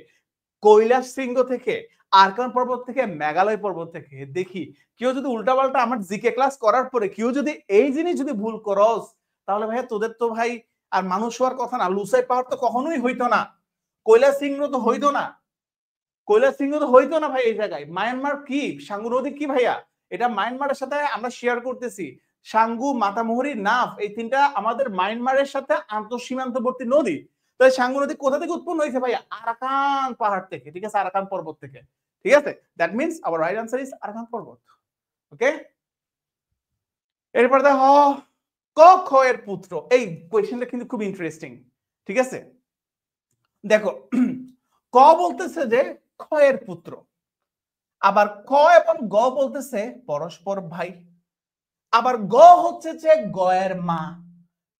কৈলাস শৃঙ্গ থেকে, আরকান পর্বত থেকে, মেঘালয় পর্বত থেকে। দেখি কেউ যদি উল্টাপাল্টা আমার জিকে ক্লাস করার পরে কেউ যদি এই জিনিস যদি ভুল করস তাহলে ভাইয়া তোদের তো ভাই আর মানুষ হওয়ার কথা না। লুসাই পাহাড় তো কখনোই হইতো না, কৈলাস শৃঙ্গ তো হইতো না, কৈলাস শৃঙ্গ তো হইতো না ভাই এই জায়গায়। মায়ানমার কি সাঙ্গু নদী কি ভাইয়া? এটা মায়ানমারের সাথে আমরা শেয়ার করতেছি। সাঙ্গু, মাতামুহুরি, নাফ এই তিনটা আমাদের মায়ানমারের সাথে আন্তঃসীমান্তবর্তী নদী। তো এই সাঙ্গু নদী কোথা থেকে উৎপন্ন হয়েছে ভাইয়া? আরাকান পাহাড় থেকে। ঠিক আছে, আরাকান পর্বত থেকে। ঠিক আছে, that means hour right answer is Arakan পর্বত। ওকে, এরপর দেখো ক খ এর পুত্র। এই কোয়েশ্চেনটা কিন্তু খুব ইন্টারেস্টিং। ঠিক আছে, দেখো ক বলতেছে যে খ এর পুত্র, আবার ক এবং গ বলতেছে পরস্পর ভাই, আবার গ হচ্ছে যে গ এর মা।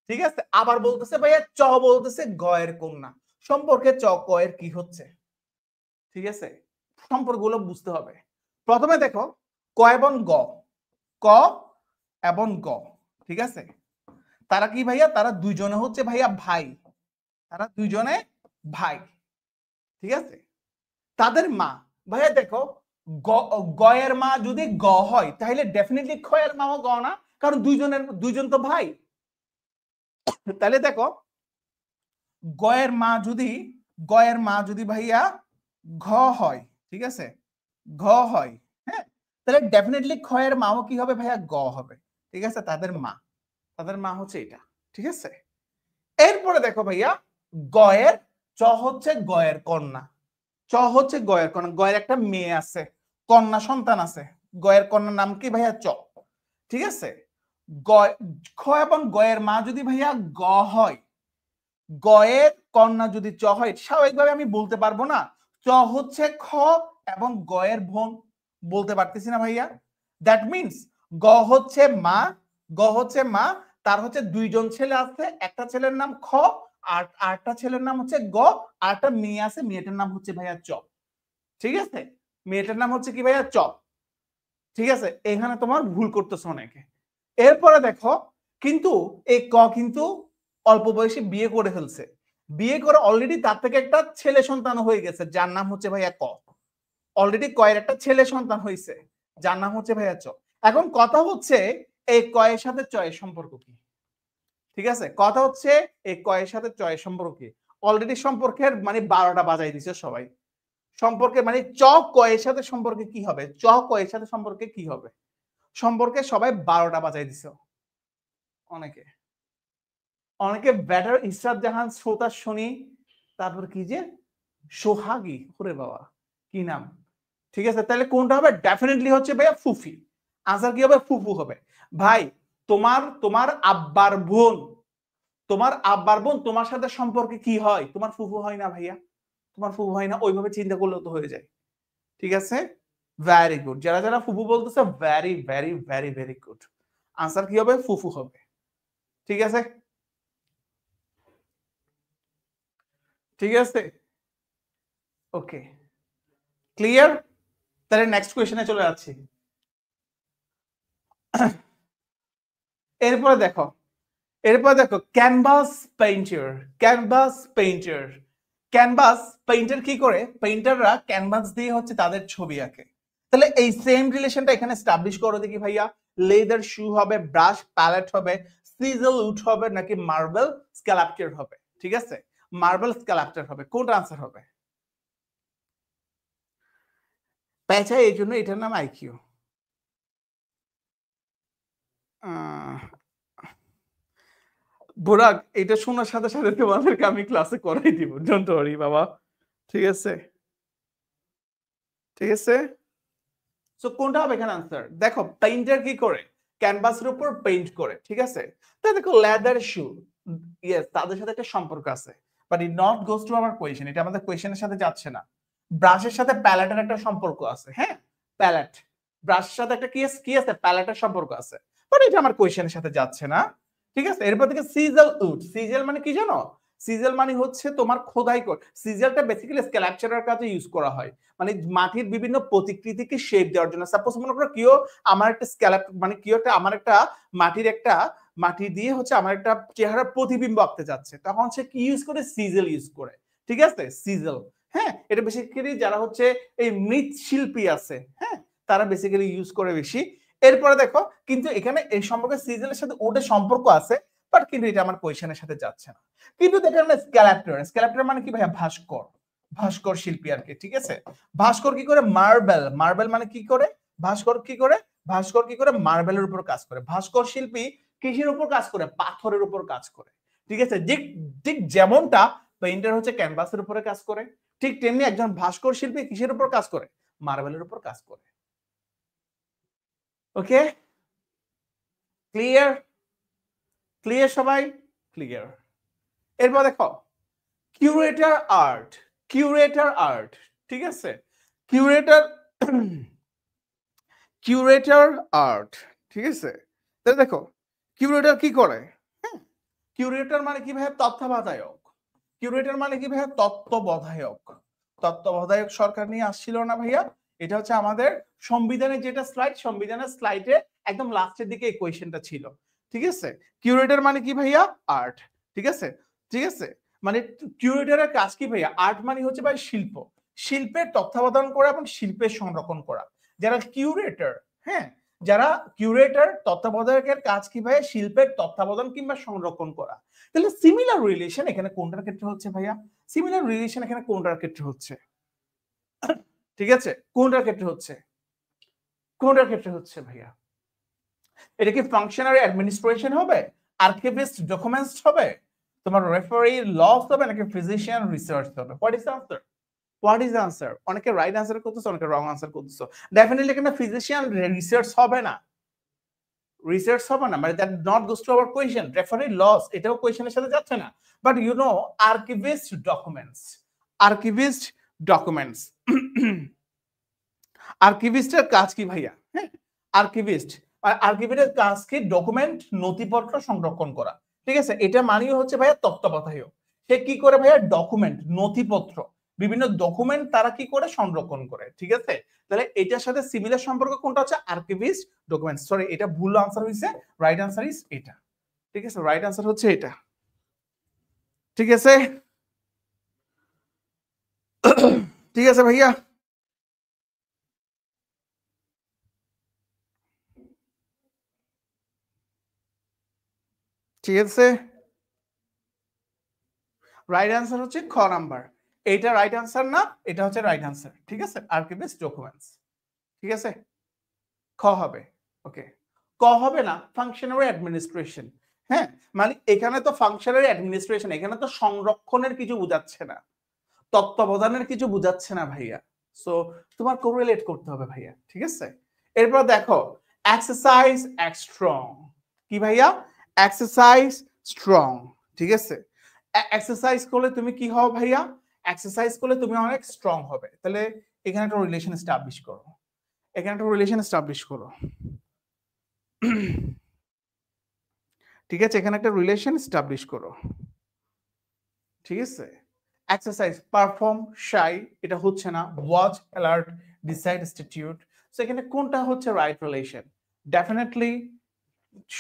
ঠিক আছে, আবার বলতেছে ভাইয়া চ বলতেছে গ এর কন্যা। সম্পর্কে চ ক এর কি হচ্ছে? ঠিক আছে, সম্পর্কগুলো বুঝতে হবে। প্রথমে দেখো ক এবং গ, ক এবং গ। ঠিক আছে, তারা কি ভাইয়া? তারা দুইজনে হচ্ছে ভাইয়া ভাই, তারা দুইজনে ভাই। ঠিক আছে, তাদের মা ভাইয়া দেখো গ এর মা যদি গ হয় তাহলে ডেফিনেটলি খ এর মাও গ না, কারণ দুইজন তো ভাই। তাহলে দেখো গ এর মা যদি ভাইয়া ঘ হয়, ঠিক আছে, ঘ হয়, হ্যাঁ, তাহলে ডেফিনেটলি খ এর মাও কি হবে ভাইয়া? গ হবে। ঠিক আছে, তাদের মা হচ্ছে এটা। ঠিক আছে, এরপরে দেখো ভাইয়া গ এর চ হচ্ছে গ এর কন্যা, চ হচ্ছে গয়ের কন্যা, গয়ের একটা মেয়ে আছে, কন্যা সন্তান আছে, গয়ের কন্যার নাম কি ভাইয়া? চ। ঠিক আছে, খ এবং গয়ের মা যদি ভাইয়া গ হয়, গয়ের কন্যা যদি চ হয়, স্বাভাবিকভাবে আমি বলতে পারবো না চ হচ্ছে খ এবং গয়ের বোন, বলতে পারতেছি না ভাইয়া। দ্যাট মিনস গ হচ্ছে মা, তার হচ্ছে দুইজন ছেলে আছে, একটা ছেলের নাম খ আর আরেকটা ছেলের নাম হচ্ছে গ, আর একটা মেয়ে আছে, মেয়েটার নাম হচ্ছে ভাইয়া চ। ঠিক আছে, মেয়েটার নাম হচ্ছে কি ভাইয়া? চ। ঠিক আছে, এখানে তোমার ভুল করতেছো অনেকে। এরপরে দেখো কিন্তু এই ক কিন্তু অল্প বয়সে বিয়ে করে ফেলছে, বিয়ে করে অলরেডি তার থেকে একটা ছেলে সন্তান হয়ে গেছে যার নাম হচ্ছে ভাইয়া ক। অলরেডি কয়ের একটা ছেলে সন্তান হয়েছে যার নাম হচ্ছে ভাইয়া চ। এখন কথা হচ্ছে এই কয়ের সাথে চয়ের সম্পর্ক কি? ঠিক আছে, কথা হচ্ছে এই কয়ের সাথে চয়ের সম্পর্ক কি? অলরেডি সম্পর্কের মানে 12টা বাজাই দিছে সবাই। সম্পর্কে মানে চ কয়ের সাথে সম্পর্কে কি হবে? চ কয়ের সাথে সম্পর্কে কি হবে? সম্পর্কে সবাই 12টা বাজাই দিছে। অনেকে অনেকে ব্যাটার ইসরাত জাহান, শ্রোতা শনি, তারপর কি যে সোহাগী, ওরে বাবা কি নাম। ঠিক আছে, তাহলে কোনটা হবে? ডেফিনেটলি হচ্ছে ভাইয়া ফুফি। আনসার কি হবে? ফুফু হবে। ভাই তোমার আব্বার বোন, তোমার সাথে সম্পর্কে কি হয়? তোমার ফুফু হয় না ভাইয়া? তোমার ফুফু হয় না? ওইভাবে চিন্তা করলেও তো হয়ে যায়। ঠিক আছে, ভেরি গুড। যারা যারা ফুফু বলতেছে very very very very good. Answer কি হবে? ফুফু হবে। ঠিক আছে, ঠিক আছে, ওকে, ক্লিয়ার? তাহলে নেক্সট কোয়েশ্চেনে চলে যাচ্ছি। এরপরে দেখো ক্যানভাস পেইন্টার। ক্যানভাস পেইন্টার কি করে? পেইন্টাররা ক্যানভাস দিয়ে হচ্ছে তাদের ছবি আঁকে। তাহলে এই সেম রিলেশনটা এখানে এস্টাবলিশ করো দেখি ভাইয়া। লেদার শু হবে, ব্রাশ প্যালেট হবে, সিজল উড হবে, নাকি মার্বেল স্ক্যালাপচার হবে? ঠিক আছে, মার্বেল স্ক্যালাপচার হবে। কোনটা আনসার হবে? পেঁচা, এই জন্য এটার নাম আইকিউ। বোরাক, এটা শোনার সাথে সাথে তোমাদেরকে আমি ক্লাসে করাই দিব, ডোন্ট ওয়ারি বাবা। ঠিক আছে, ঠিক আছে। সো কোনটা হবে এখানে আনসার? দেখো পেইন্টার কি করে? ক্যানভাসের উপর পেইন্ট করে, ঠিক আছে। তাই দেখো লেদার শু, ইয়েস, তাদের সাথে একটা সম্পর্ক আছে, but it not goes to our question, এটা আমাদের কোয়েশ্চেনের সাথে যাচ্ছে না। ব্রাশের সাথে প্যালেটের একটা সম্পর্ক আছে, হ্যাঁ, প্যালেট, ব্রাশের সাথে একটা কি আছে? প্যালেটের সম্পর্ক আছে, বাট এটা আমার কোয়েশ্চেনের সাথে যাচ্ছে না। ঠিক আছে, এরপর থেকে সিজেল উড। সিজেল মানে কি জানো? সিজেল মানে হচ্ছে তোমার খোদাই কর। সিজেলটা বেসিক্যালি স্ক্যালাপচারের কাজে ইউজ করা হয়, মানে মাটির বিভিন্ন প্রতিকৃতিকে শেপ দেওয়ার জন্য। সাপোজ মনে করো কেউ আমার একটা স্ক্যালাপ, মানে কেউ একটা আমার একটা মাটি দিয়ে হচ্ছে আমার একটা চেহারার প্রতিবিম্ব আঁকতে যাচ্ছে, তখন সে কি ইউজ করে? সিজেল ইউজ করে। ঠিক আছে, সিজেল, হ্যাঁ, এটা বেসিক্যালি যারা হচ্ছে এই মৃৎশিল্পী আছে, হ্যাঁ, তারা বেসিক্যালি ইউজ করে বেশি। এরপরে দেখো, কিন্তু এখানে এই সম্পর্কে সিজেলের সাথে ওদের সম্পর্ক আছে, বাট কিন্তু এটা আমার কোয়েশ্চেনের সাথে যাচ্ছে না। কিন্তু দেখেন না, স্ক্যালাপচার মানে কি ভাইয়া? ভাস্কর শিল্পী আর কি। ঠিক আছে, ভাস্কর কি করে? মার্বেল মানে কি করে? ভাস্কর কি করে? মার্বেলের উপর কাজ করে। ভাস্কর শিল্পী কিসের উপর কাজ করে? পাথরের উপর কাজ করে। ঠিক আছে, ঠিক যেমনটা পেইন্টার হচ্ছে ক্যানভাসের উপরে কাজ করে, ঠিক তেমনি একজন ভাস্কর শিল্পী কিসের উপর কাজ করে? মার্বেলের উপর কাজ করে। ওকে, ক্লিয়ার সবাই? ক্লিয়ার। এরপর দেখো কিউরেটর আর্ট। ঠিক আছে, কিউরেটর আর্ট। ঠিক আছে, তাহলে দেখো কিউরেটর কি করে? হ্যাঁ, কিউরেটর মানে কি ভাই? তত্ত্বাবধায়ক। কিউরেটর মানে কি ভাই? তত্ত্বাবধায়ক সরকার নিয়ে আসছিল না ভাইয়া? এটা হচ্ছে আমাদের সংবিধানের যেটা স্লাইড, সংবিধানের স্লাইডে একদম লাস্টের দিকে এই কোয়েশ্চেনটা ছিল। ঠিক আছে, কিউরেটর মানে কি ভাইয়া? আর্ট। ঠিক আছে, মানে কিউরেটরের কাজ কি ভাইয়া? আর্ট মানে হচ্ছে ভাই শিল্প, শিল্পের তত্ত্বাবধান করা এবং শিল্পের সংরক্ষণ করা। যারা কিউরেটর, হ্যাঁ, তত্ত্বাবধায়কের কাজ কি ভাইয়া? শিল্পের তত্ত্বাবধান কিংবা সংরক্ষণ করা। তাহলে সিমিলার রিলেশন এখানে কোনটার ক্ষেত্রে হচ্ছে ভাইয়া? সিমিলার রিলেশন এখানে কোনটার ক্ষেত্রে হচ্ছে? ঠিক আছে, কোনটার ক্ষেত্রে হচ্ছে ভাইয়া? এটা কি ফাংশনারি অ্যাডমিনিস্ট্রেশন হবে, আর্কিভিস্ট ডকুমেন্টস হবে, তোমার রেফারি লস হবে, নাকি ফিজিশিয়ান রিসার্চ হবে? What is answer? অনেকে রাইট আনসার করতেছো, অনেকে রং আনসার করতেছো। ডেফিনেটলি এখানে ফিজিশিয়ান রিসার্চ হবে না, মানে that not goes to our question. Referee loss, এটাও কোয়েশ্চেনের সাথে যাচ্ছে না। But you know archivist documents আর্কিভিস্টের কাজ কি ভাইয়া? হ্যাঁ, আর্কিভিস্টের কাজ কি? ডকুমেন্ট, নথিপত্র সংরক্ষণ করা। ঠিক আছে, এটা মানেই হচ্ছে ভাইয়া তত্ত্বাবধায়ক। সে কি করে ভাইয়া? ডকুমেন্ট, নথিপত্র, বিভিন্ন ডকুমেন্ট তারা কি করে? সংরক্ষণ করে। ঠিক আছে, তাহলে এটার সাথে সিমিলার সম্পর্ক কোনটা হচ্ছে? Archivist documents. সরি, এটা ভুল আনসার হইছে, রাইট আনসার ইজ এটা। ঠিক আছে, রাইট আনসার হচ্ছে এটা। ঠিক আছে, ঠিক আছে ভাইয়া। ঠিক আছে, রাইট আনসার হচ্ছে খ নাম্বার। এটা রাইট আনসার না, এটা হচ্ছে রাইট আনসার। ঠিক আছে, আর্কিভিস্ট ডকুমেন্টস। ঠিক আছে, খ হবে। ওকে, ক হবে না, ফাংশনারি অ্যাডমিনিস্ট্রেশন। হ্যাঁ, মানে এখানে তো ফাংশনারি অ্যাডমিনিস্ট্রেশন, এখানে তো সংরক্ষণের কিছু বুঝাচ্ছে না, তত্ত্বাবধানের কিছু বুঝাচ্ছে না ভাইয়া। সো তোমার কোরিলেট করতে হবে ভাইয়া। ঠিক আছে, এরপর দেখো এক্সারসাইজ স্ট্রং। কি ভাইয়া? Exercise strong. ঠিক আছে, এক্সারসাইজ করলে তুমি কি হও ভাইয়া? এক্সারসাইজ করলে তুমি অনেক স্ট্রং হবে। তাহলে এখানে একটা রিলেশন এস্টাবলিশ করো, ঠিক আছে, এখানে একটা রিলেশন এস্টাবলিশ করো। ঠিক আছে, এক্সারসাইজ, পারফর্ম, শাই, এটা হচ্ছে না। Watch, alert, decide statute. So এখানে কোনটা হচ্ছে রাইট রিলেশন? ডেফিনেটলি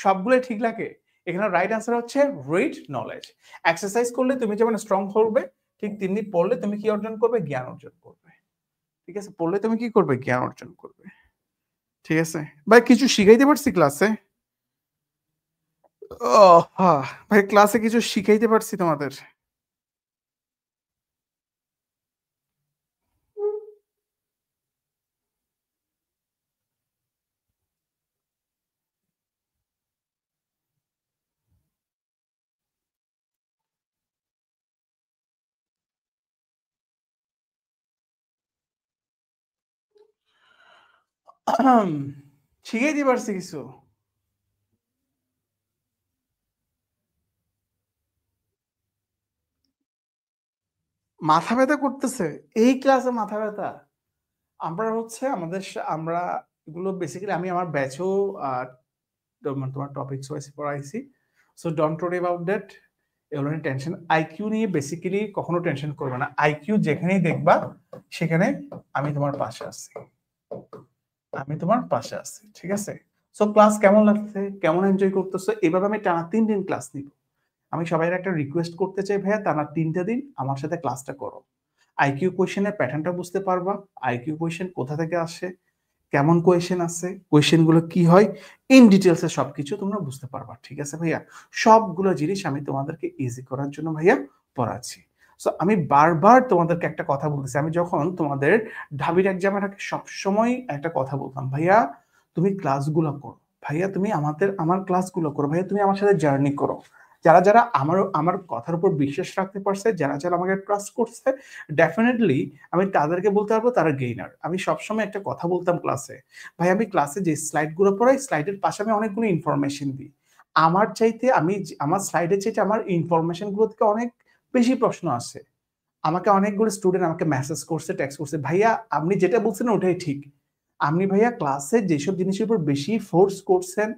সবগুলো ঠিক লাগে। এখানে রাইট আনসার হচ্ছে রিড নলেজ। এক্সারসাইজ করলে তুমি যেমন স্ট্রং হবে, ঠিক তেমনি পড়লে তুমি কি অর্জন করবে? জ্ঞান অর্জন করবে। ঠিক আছে, পড়লে তুমি কি করবে? জ্ঞান অর্জন করবে। ঠিক আছে ভাই, কিছু শিখাইতে পারছি ক্লাসে? ও ভাই, ক্লাসে কিছু শিখাইতে পারছি তোমাদের? শিখাইতে পারছি কিছু? মাথা ব্যথা করতেছে এই ক্লাসে? মাথা ব্যথা আমরা হচ্ছে আমরা এগুলো বেসিক্যালি আমি আমার ব্যাচও তোমার টপিকস ওয়াইজ পড়াইছি। So don't worry about that. এগুলো নিয়ে টেনশন, আইকিউ নিয়ে বেসিক্যালি কখনো টেনশন করবে না। আইকিউ যেখানেই দেখবা সেখানে আমি তোমার পাশে আছি, আমি তোমার পাশে আছি। ঠিক আছে, সো ক্লাস কেমন লাগছে, কেমন এনজয় করতেছো? এভাবে আমি টানা 3 দিন ক্লাস নিব। আমি সবাই একটা রিকোয়েস্ট করতে চাই, ভাইয়া টানা 3টা দিন আমার সাথে ক্লাসটা করো। আইকিউ কোয়েশ্চেনের প্যাটার্নটা বুঝতে পারবা, আইকিউ কোয়েশ্চেন কোথা থেকে আসে, কেমন কোয়েশ্চেন আছে, কোয়েশ্চেন গুলো কি হয়, ইন ডিটেলসে সবকিছু তোমরা বুঝতে পারবা। ঠিক আছে ভাইয়া, সবগুলো জিনিস আমি তোমাদেরকে ইজি করার জন্য ভাইয়া পড়াচ্ছি। সো আমি বারবার তোমাদেরকে একটা কথা বলতেছি, আমি যখন তোমাদের ঢাবির এক্সামের আগে সবসময় একটা কথা বলতাম, ভাইয়া তুমি ক্লাসগুলো করো, ভাইয়া তুমি আমার ক্লাসগুলো করো, ভাইয়া তুমি আমার সাথে জার্নি করো। যারা যারা আমার কথার উপর বিশ্বাস রাখতে পারছে, যারা যারা আমাকে ট্রাস্ট করছে, ডেফিনেটলি আমি তাদেরকে বলতে পারবো তারা গেইনার। আমি সবসময় একটা কথা বলতাম ক্লাসে, ভাই আমি ক্লাসে যে স্লাইডগুলো পড়াই, স্লাইডের পাশে আমি অনেকগুলো ইনফরমেশন দিই। আমার স্লাইডের চাইতে আমার ইনফরমেশন গুলো থেকে অনেক বেশি প্রশ্ন আসে। আমাকে অনেকগুলো স্টুডেন্ট আমাকে মেসেজ করছে, টেক্সট করছে, ভাইয়া আপনি যেটা বলছেন ওটাই ঠিক। আপনি ভাইয়া ক্লাসে যেসব জিনিসের উপর বেশি ফোর্স করছেন,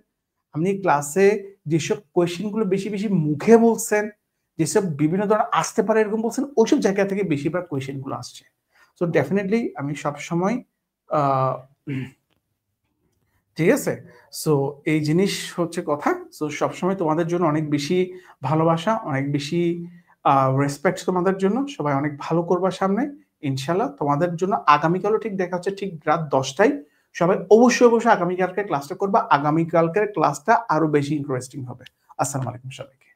আপনি ক্লাসে যেসব কোয়েশ্চেন গুলো বেশি বেশি মুখে বলছেন, যেসব বিভিন্ন ধরনের আসতে পারে এরকম বলছেন, ওইসব জায়গা থেকে বেশিরভাগ কোয়েশ্চেন গুলো আসছে। সো ডেফিনেটলি আমি সবসময় ঠিক আছে, সো এই জিনিস হচ্ছে কথা। সো সবসময় তোমাদের জন্য অনেক বেশি ভালোবাসা, অনেক বেশি রেসপেক্ট তোমাদের জন্য। সবাই অনেক ভালো করবা সামনে ইনশাল্লাহ। তোমাদের জন্য আগামীকালও ঠিক দেখা হচ্ছে ঠিক রাত 10টায়। সবাই অবশ্যই অবশ্যই আগামীকালকে ক্লাসটা করবা। আগামীকালকের ক্লাসটা আরো বেশি ইন্টারেস্টিং হবে। আসসালামু আলাইকুম সবাইকে।